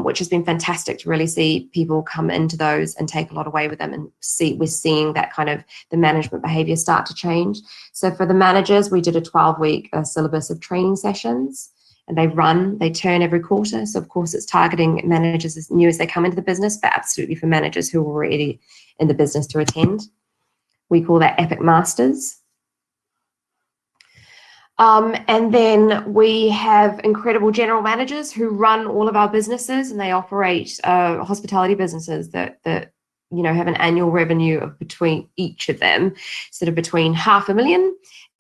which has been fantastic to really see people come into those and take a lot away with them, and we're seeing that kind of the management behavior start to change. So for the managers, we did a 12-week syllabus of training sessions, and they turn every quarter. So of course it's targeting managers as new as they come into the business, but absolutely for managers who are already in the business to attend. We call that Epic Masters. And then we have incredible general managers who run all of our businesses, and they operate hospitality businesses that have an annual revenue of between each of them, sort of between $500,000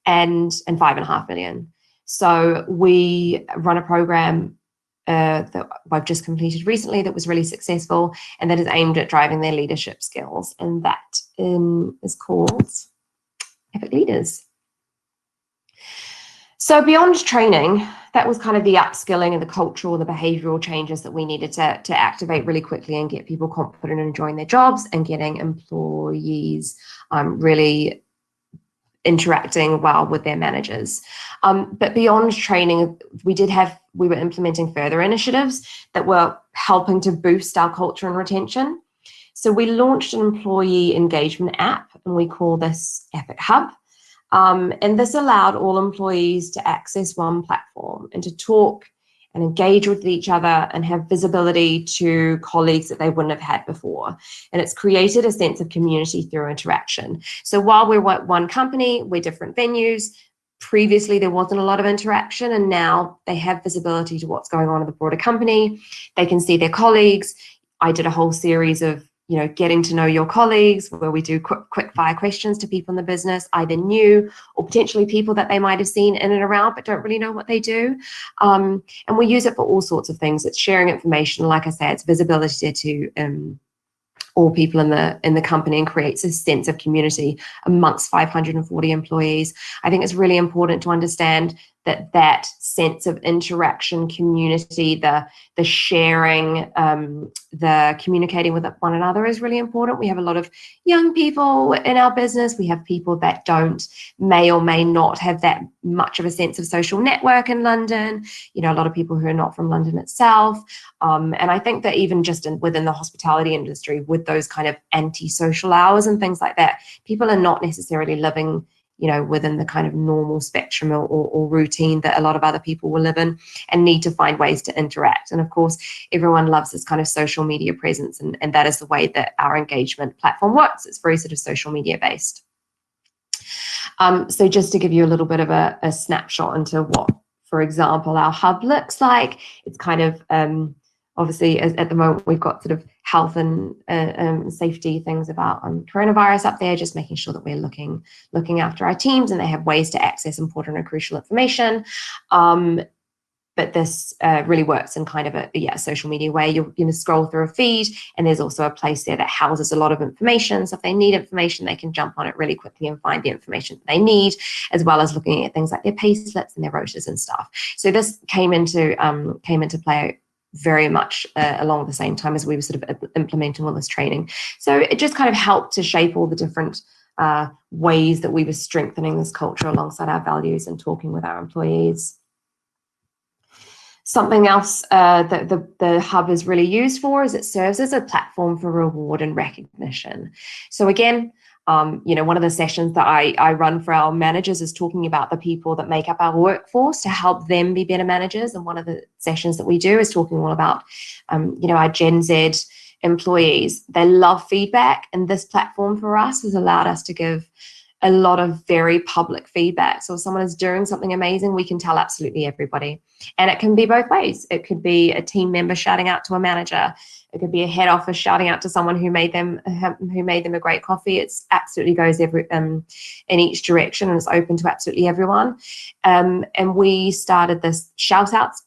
and $5.5 million. So we run a program that I've just completed recently that was really successful, and that is aimed at driving their leadership skills, and that is called Epic Leaders. So beyond training, that was kind of the upskilling and the cultural and the behavioral changes that we needed to activate really quickly and get people confident in enjoying their jobs and getting employees really interacting well with their managers. But beyond training, we were implementing further initiatives that were helping to boost our culture and retention. So we launched an employee engagement app, and we call this Epic Hub. And this allowed all employees to access one platform and to talk and engage with each other and have visibility to colleagues that they wouldn't have had before. And it's created a sense of community through interaction. So while we're one company, we're different venues. Previously, there wasn't a lot of interaction, and now they have visibility to what's going on in the broader company. They can see their colleagues. I did a whole series of getting to know your colleagues, where we do quick fire questions to people in the business, either new or potentially people that they might have seen in and around but don't really know what they do. And we use it for all sorts of things. It's sharing information. Like I said, it's visibility to all people in the company, and creates a sense of community amongst 540 employees. I think it's really important to understand that sense of interaction, community, the sharing, the communicating with one another is really important. We have a lot of young people in our business. We have people that may or may not have that much of a sense of social network in London. A lot of people who are not from London itself. And I think that even just within the hospitality industry, with those kind of anti-social hours and things like that, people are not necessarily living within the kind of normal spectrum or routine that a lot of other people will live in, and need to find ways to interact. And of course, everyone loves this kind of social media presence, and that is the way that our engagement platform works. It's very sort of social media based. So just to give you a little bit of a snapshot into what, for example, our hub looks like, it's kind of obviously at the moment we've got sort of health and safety things about coronavirus up there, just making sure that we're looking after our teams and they have ways to access important and crucial information. But this really works in kind of a social media way. You're going to scroll through a feed, and there's also a place there that houses a lot of information. So if they need information, they can jump on it really quickly and find the information that they need, as well as looking at things like their pay slips and their rotas and stuff. So this came into play very much along the same time as we were sort of implementing all this training. So it just kind of helped to shape all the different ways that we were strengthening this culture alongside our values and talking with our employees. Something else that the hub is really used for is it serves as a platform for reward and recognition. So again, one of the sessions that I run for our managers is talking about the people that make up our workforce to help them be better managers. And one of the sessions that we do is talking all about, our Gen Z employees. They love feedback, and this platform for us has allowed us to give a lot of very public feedback. So if someone is doing something amazing, we can tell absolutely everybody. And it can be both ways. It could be a team member shouting out to a manager. It could be a head office shouting out to someone who made them a great coffee. It's absolutely goes in each direction, and it's open to absolutely everyone. And we started this shout outs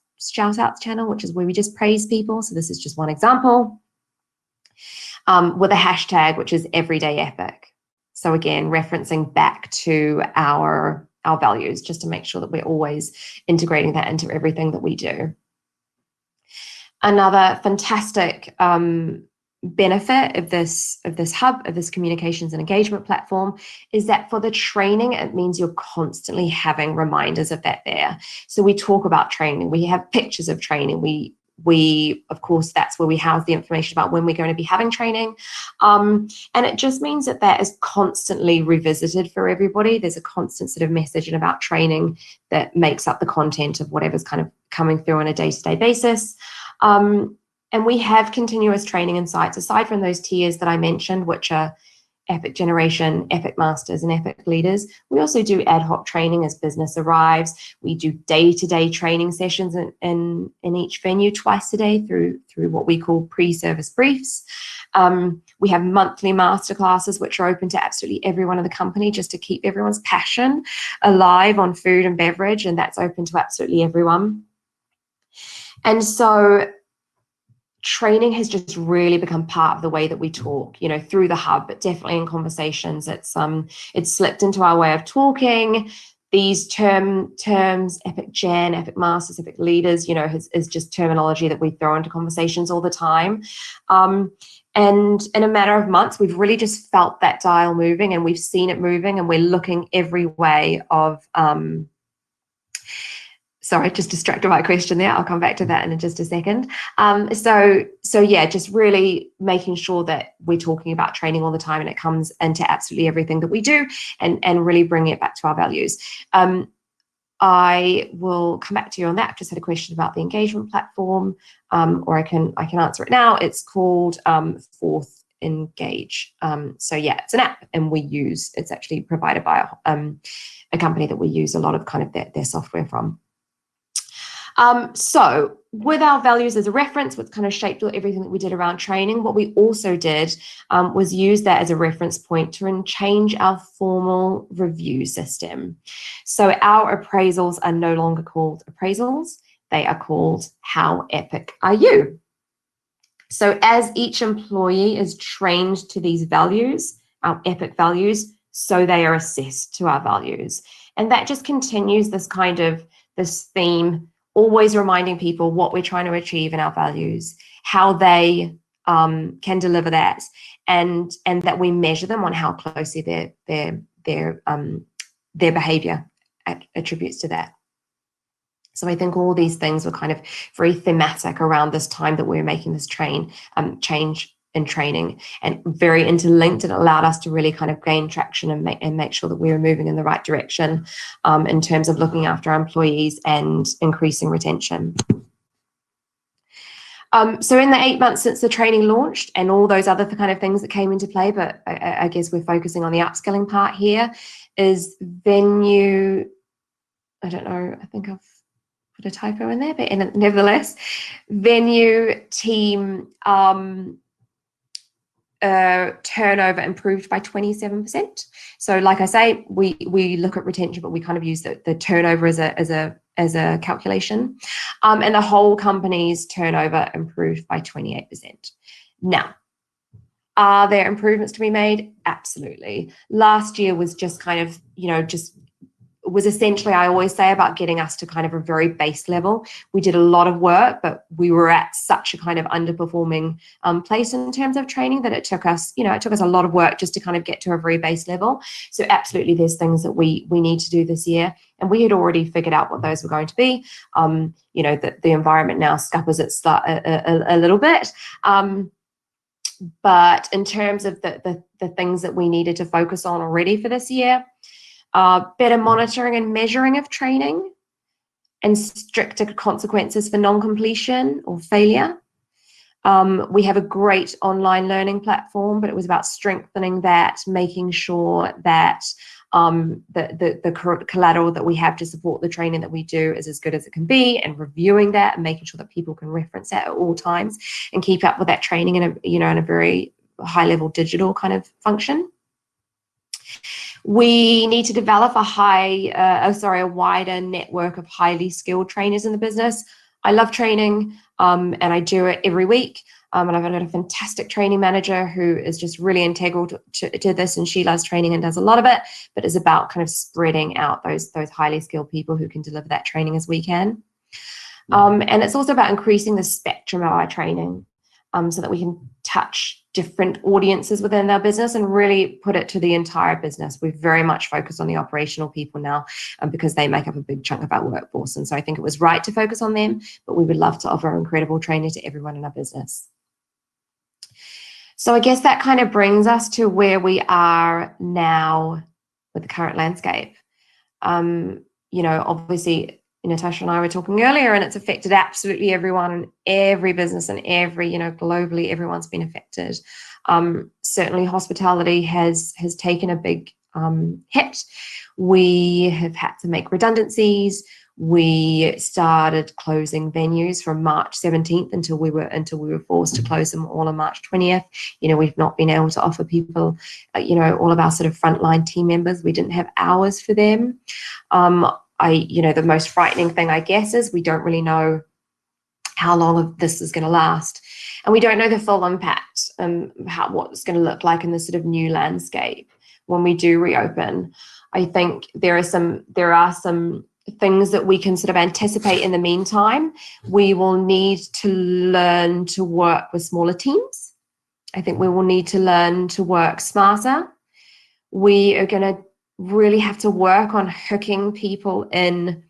channel, which is where we just praise people. So this is just one example, with a hashtag, which is Everyday Epic. So again, referencing back to our values, just to make sure that we're always integrating that into everything that we do. Another fantastic benefit of this hub, of this communications and engagement platform, is that for the training, it means you're constantly having reminders of that there. So we talk about training, we have pictures of training, we of course, that's where we house the information about when we're going to be having training, and it just means that is constantly revisited for everybody. There's a constant sort of messaging about training that makes up the content of whatever's kind of coming through on a day-to-day basis. And we have continuous training insights aside from those tiers that I mentioned, which are Epic Generation, Epic Masters, and Epic Leaders. We also do ad hoc training as business arrives. We do day-to-day training sessions in each venue twice a day through what we call pre-service briefs. We have monthly masterclasses, which are open to absolutely everyone in the company, just to keep everyone's passion alive on food and beverage, and that's open to absolutely everyone. And so training has just really become part of the way that we talk, through the hub, but definitely in conversations. It's slipped into our way of talking. These terms, Epic Gen, Epic Masters, Epic Leaders, is just terminology that we throw into conversations all the time. And in a matter of months, we've really just felt that dial moving, and we've seen it moving, and we're looking every way of sorry, just distracted by a question there. I'll come back to that in just a second. So yeah, just really making sure that we're talking about training all the time, and it comes into absolutely everything that we do, and really bringing it back to our values. I will come back to you on that. I've just had a question about the engagement platform, or I can answer it now. It's called Fourth Engage. So yeah, it's an app, and it's actually provided by a company that we use a lot of kind of their software from. So with our values as a reference, which kind of shaped everything that we did around training, what we also did was use that as a reference point to change our formal review system. So our appraisals are no longer called appraisals. They are called How Epic Are You? So as each employee is trained to these values, our Epic values, so they are assessed to our values. And that just continues this theme, always reminding people what we're trying to achieve in our values, how they can deliver that, and that we measure them on how closely their behavior attributes to that. So I think all these things were kind of very thematic around this time that we were making this change in training, and very interlinked, and allowed us to really kind of gain traction and make sure that we were moving in the right direction in terms of looking after our employees and increasing retention. So in the 8 months since the training launched, and all those other kind of things that came into play, but I guess we're focusing on the upskilling part here, is venue, I don't know, I think I've put a typo in there, but nevertheless, venue team turnover improved by 27%. So like I say, we look at retention, but we kind of use the turnover as a calculation. And the whole company's turnover improved by 28%. Now, are there improvements to be made? Absolutely. Last year was just kind of, was essentially, I always say, about getting us to kind of a very base level. We did a lot of work, but we were at such a kind of underperforming place in terms of training that it took us a lot of work just to kind of get to a very base level. So absolutely, there's things that we need to do this year, and we had already figured out what those were going to be. That the environment now scuppers it a little bit. But in terms of the things that we needed to focus on already for this year, better monitoring and measuring of training, and stricter consequences for non-completion or failure. We have a great online learning platform, but it was about strengthening that, making sure that the collateral that we have to support the training that we do is as good as it can be, and reviewing that and making sure that people can reference that at all times and keep up with that training in a very high level digital kind of function. We need to develop a wider network of highly skilled trainers in the business. I love training, and I do it every week. And I've got a fantastic training manager who is just really integral to this, and she loves training and does a lot of it, but it's about kind of spreading out those highly skilled people who can deliver that training as we can. And it's also about increasing the spectrum of our training, so that we can touch different audiences within their business and really put it to the entire business. We're very much focused on the operational people now, because they make up a big chunk of our workforce. And so I think it was right to focus on them, but we would love to offer incredible training to everyone in our business. So I guess that kind of brings us to where we are now with the current landscape. Obviously, Natasha and I were talking earlier, and it's affected absolutely everyone and every business and every, globally, everyone's been affected. Certainly hospitality has taken a big hit. We have had to make redundancies. We started closing venues from March 17th until we were forced to close them all on March 20th. We've not been able to offer people, all of our sort of frontline team members, we didn't have hours for them. The most frightening thing, I guess, is we don't really know how long of this is going to last. And we don't know the full impact, what it's going to look like in this sort of new landscape when we do reopen. I think there are some things that we can sort of anticipate in the meantime. We will need to learn to work with smaller teams. I think we will need to learn to work smarter. We are going to really have to work on hooking people in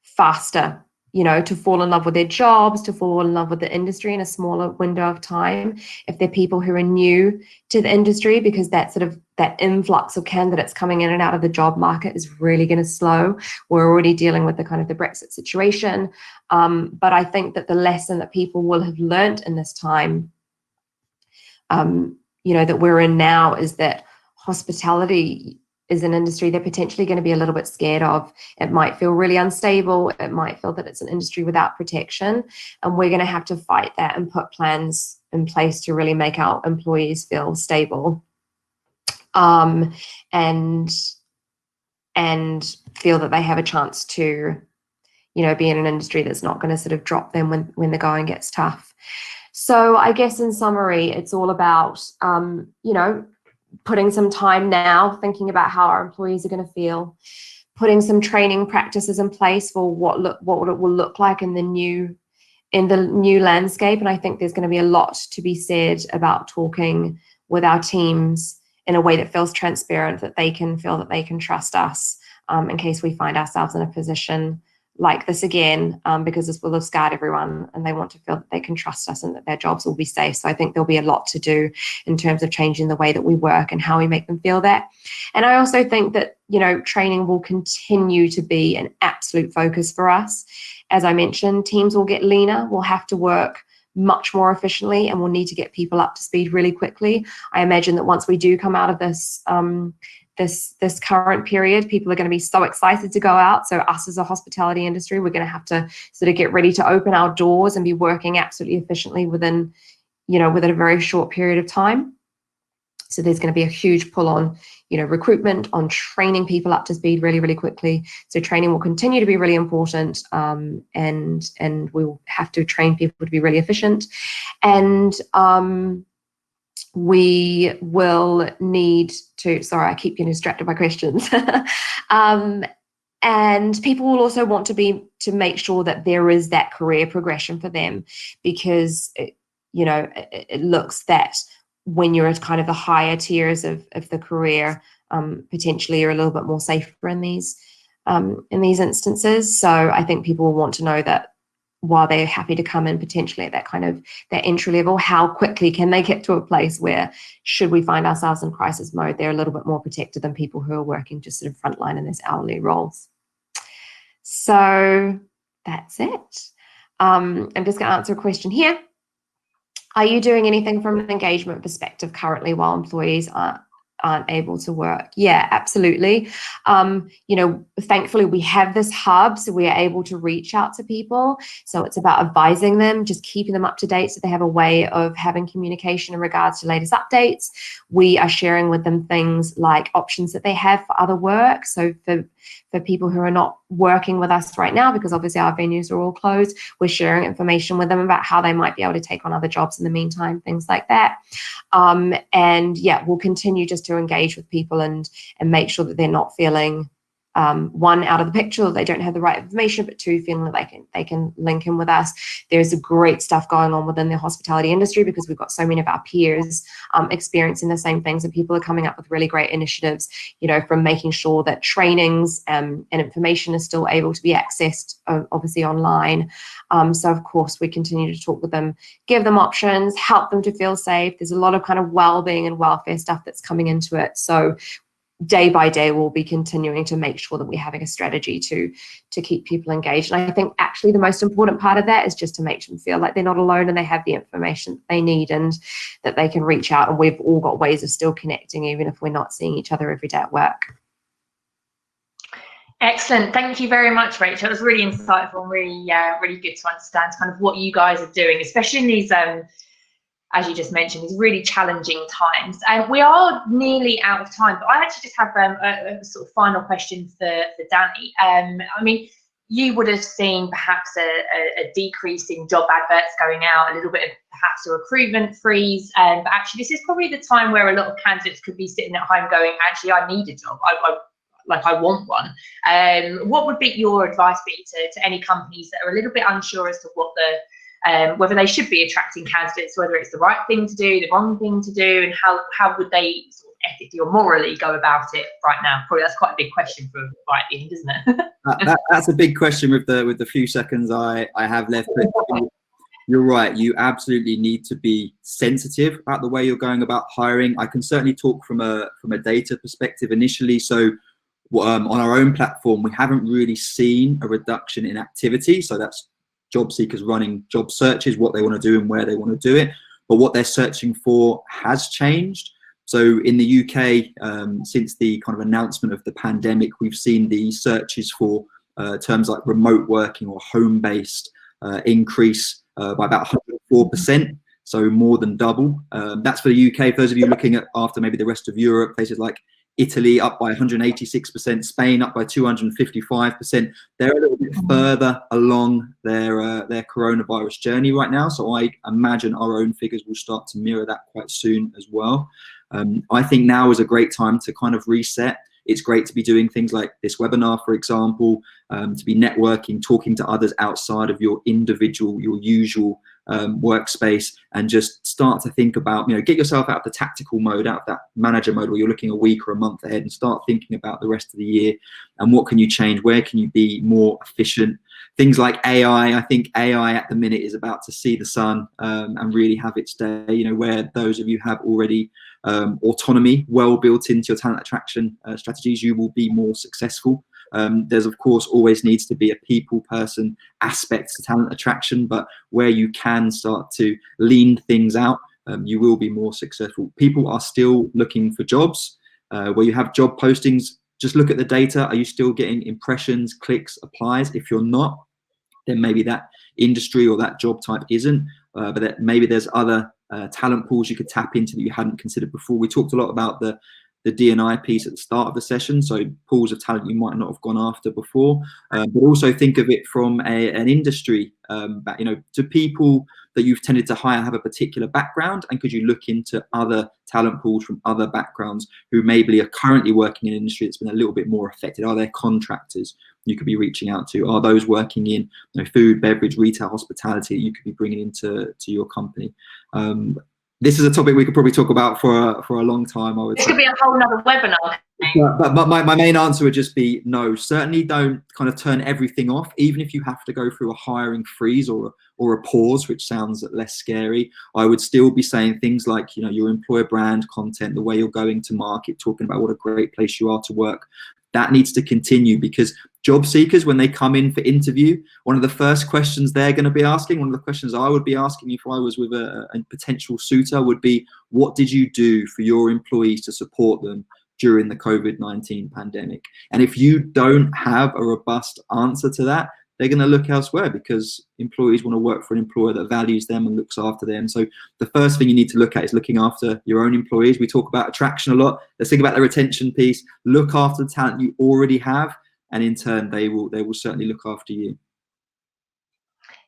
faster, to fall in love with their jobs, to fall in love with the industry in a smaller window of time. If they're people who are new to the industry, because that influx of candidates coming in and out of the job market is really going to slow. We're already dealing with the Brexit situation. But I think that the lesson that people will have learned in this time, that we're in now, is that hospitality is an industry they're potentially going to be a little bit scared of. It might feel really unstable. It might feel that it's an industry without protection. And we're going to have to fight that and put plans in place to really make our employees feel stable, and feel that they have a chance to, be in an industry that's not going to sort of drop them when the going gets tough. So I guess in summary, it's all about, putting some time now, thinking about how our employees are going to feel, putting some training practices in place for what it will look like in the new landscape. And I think there's going to be a lot to be said about talking with our teams in a way that feels transparent, that they can feel that they can trust us, in case we find ourselves in a position like this again, because this will have scarred everyone, and they want to feel that they can trust us and that their jobs will be safe. So I think there'll be a lot to do in terms of changing the way that we work and how we make them feel that. And I also think that, training will continue to be an absolute focus for us. As I mentioned, teams will get leaner. We'll have to work much more efficiently, and we'll need to get people up to speed really quickly. I imagine that once we do come out of this, this current period, people are going to be so excited to go out. So us as a hospitality industry, we're going to have to sort of get ready to open our doors and be working absolutely efficiently within a very short period of time. So there's going to be a huge pull on, recruitment, on training people up to speed really, really quickly. So training will continue to be really important, and we will have to train people to be really efficient. And we will need to, sorry, I keep getting distracted by questions. And people will also want to make sure that there is that career progression for them, because it looks that when you're at kind of the higher tiers of the career, potentially you're a little bit more safer in these instances. So I think people will want to know that while they're happy to come in potentially at that entry level, how quickly can they get to a place where, should we find ourselves in crisis mode, they're a little bit more protected than people who are working just sort of frontline in these hourly roles. So that's it. I'm just going to answer a question here. Are you doing anything from an engagement perspective currently while employees aren't able to work? Yeah, absolutely. Thankfully we have this hub, so we are able to reach out to people. So it's about advising them, just keeping them up to date, so they have a way of having communication in regards to latest updates. We are sharing with them things like options that they have for other work. So for people who are not working with us right now, because obviously our venues are all closed, we're sharing information with them about how they might be able to take on other jobs in the meantime, things like that. And yeah, we'll continue just to engage with people and make sure that they're not feeling one, out of the picture, or they don't have the right information, but two, feeling that they can link in with us. There's great stuff going on within the hospitality industry because we've got so many of our peers experiencing the same things, and people are coming up with really great initiatives, from making sure that trainings and information is still able to be accessed, obviously online. So of course we continue to talk with them, give them options, help them to feel safe. There's a lot of kind of well-being and welfare stuff that's coming into it. So day by day, we'll be continuing to make sure that we're having a strategy to keep people engaged. And I think actually the most important part of that is just to make them feel like they're not alone and they have the information they need and that they can reach out. And we've all got ways of still connecting, even if we're not seeing each other every day at work. Excellent. Thank you very much, Rachel. It was really insightful and really good to understand kind of what you guys are doing, especially in these as you just mentioned, these really challenging times. And we are nearly out of time, but I actually just have a sort of final question for Danny. I mean, you would have seen perhaps a decrease in job adverts going out, a little bit of perhaps a recruitment freeze, but actually this is probably the time where a lot of candidates could be sitting at home going, actually, I need a job. I want one. What would be your advice to any companies that are a little bit unsure as to what whether they should be attracting candidates, whether it's the right thing to do, the wrong thing to do, and how would they sort of ethically or morally go about it right now? Probably that's quite a big question for right at the end, isn't it? That's a big question with the few seconds I have left. But you're right. You absolutely need to be sensitive about the way you're going about hiring. I can certainly talk from a data perspective initially. So on our own platform, we haven't really seen a reduction in activity. So that's job seekers running job searches, what they want to do and where they want to do it. But what they're searching for has changed. So in the UK, since the kind of announcement of the pandemic, we've seen the searches for terms like remote working or home-based increase by about 104%. So more than double. That's for the UK. For those of you looking at after maybe the rest of Europe, places like Italy up by 186%, Spain up by 255%. They're a little bit further along their coronavirus journey right now. So I imagine our own figures will start to mirror that quite soon as well. I think now is a great time to kind of reset. It's great to be doing things like this webinar, for example, to be networking, talking to others outside of your usual workspace, and just start to think about, get yourself out of the tactical mode, out of that manager mode where you're looking a week or a month ahead, and start thinking about the rest of the year and what can you change, where can you be more efficient. Things like AI, I think AI at the minute is about to see the sun and really have its day, where those of you have already autonomy well built into your talent attraction strategies, you will be more successful. There's of course always needs to be a people person aspect to talent attraction, but where you can start to lean things out, you will be more successful. People are still looking for jobs. Where you have job postings, just look at the data. Are you still getting impressions, clicks, applies? If you're not, then maybe that industry or that job type isn't, but that maybe there's other talent pools you could tap into that you hadn't considered before. We talked a lot about the D&I piece at the start of the session, so pools of talent you might not have gone after before, but also think of it from an industry, to people that you've tended to hire have a particular background, and could you look into other talent pools from other backgrounds who maybe are currently working in an industry that's been a little bit more affected? Are there contractors you could be reaching out to? Are those working in food, beverage, retail, hospitality that you could be bringing into your company? This is a topic we could probably talk about for a long time, I would say. It could be a whole nother webinar. But my main answer would just be no. Certainly don't kind of turn everything off, even if you have to go through a hiring freeze or a pause, which sounds less scary. I would still be saying things like, your employer brand content, the way you're going to market, talking about what a great place you are to work. That needs to continue, because job seekers, when they come in for interview, one of the first questions they're going to be asking, one of the questions I would be asking if I was with a potential suitor would be, what did you do for your employees to support them during the COVID-19 pandemic? And if you don't have a robust answer to that, they're going to look elsewhere, because employees want to work for an employer that values them and looks after them. So the first thing you need to look at is looking after your own employees. We talk about attraction a lot. Let's think about the retention piece. Look after the talent you already have, and in turn, they will certainly look after you.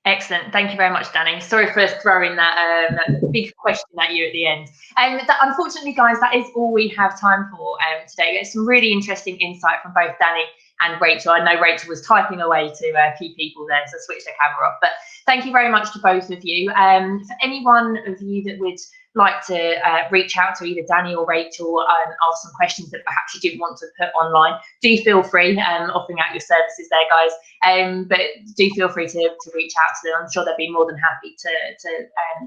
Excellent. Thank you very much, Danny. Sorry for throwing that big question at you at the end. Unfortunately, guys, that is all we have time for today. We had some really interesting insight from both Danny and Rachel. I know Rachel was typing away to keep people there, so switch their camera off. But thank you very much to both of you. For any one of you that would like to reach out to either Danny or Rachel and ask some questions that perhaps you didn't want to put online, do feel free, offering out your services there, guys. But do feel free to reach out to them. I'm sure they'll be more than happy to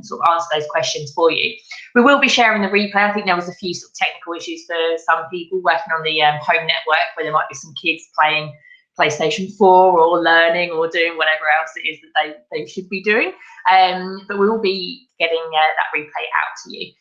sort of answer those questions for you. We will be sharing the replay. I think there was a few sort of technical issues for some people working on the home network, where there might be some kids playing PlayStation 4 or learning or doing whatever else it is that they should be doing. But we will be getting that replay out to you.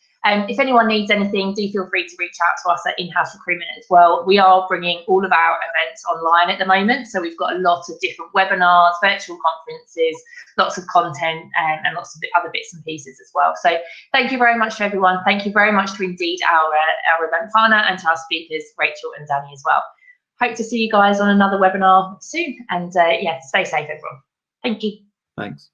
If anyone needs anything, do feel free to reach out to us at In-House Recruitment as well. We are bringing all of our events online at the moment. So we've got a lot of different webinars, virtual conferences, lots of content, and lots of other bits and pieces as well. So thank you very much to everyone. Thank you very much to Indeed, our event planner, and to our speakers, Rachel and Danny as well. Hope to see you guys on another webinar soon. And yeah, stay safe, everyone. Thank you. Thanks.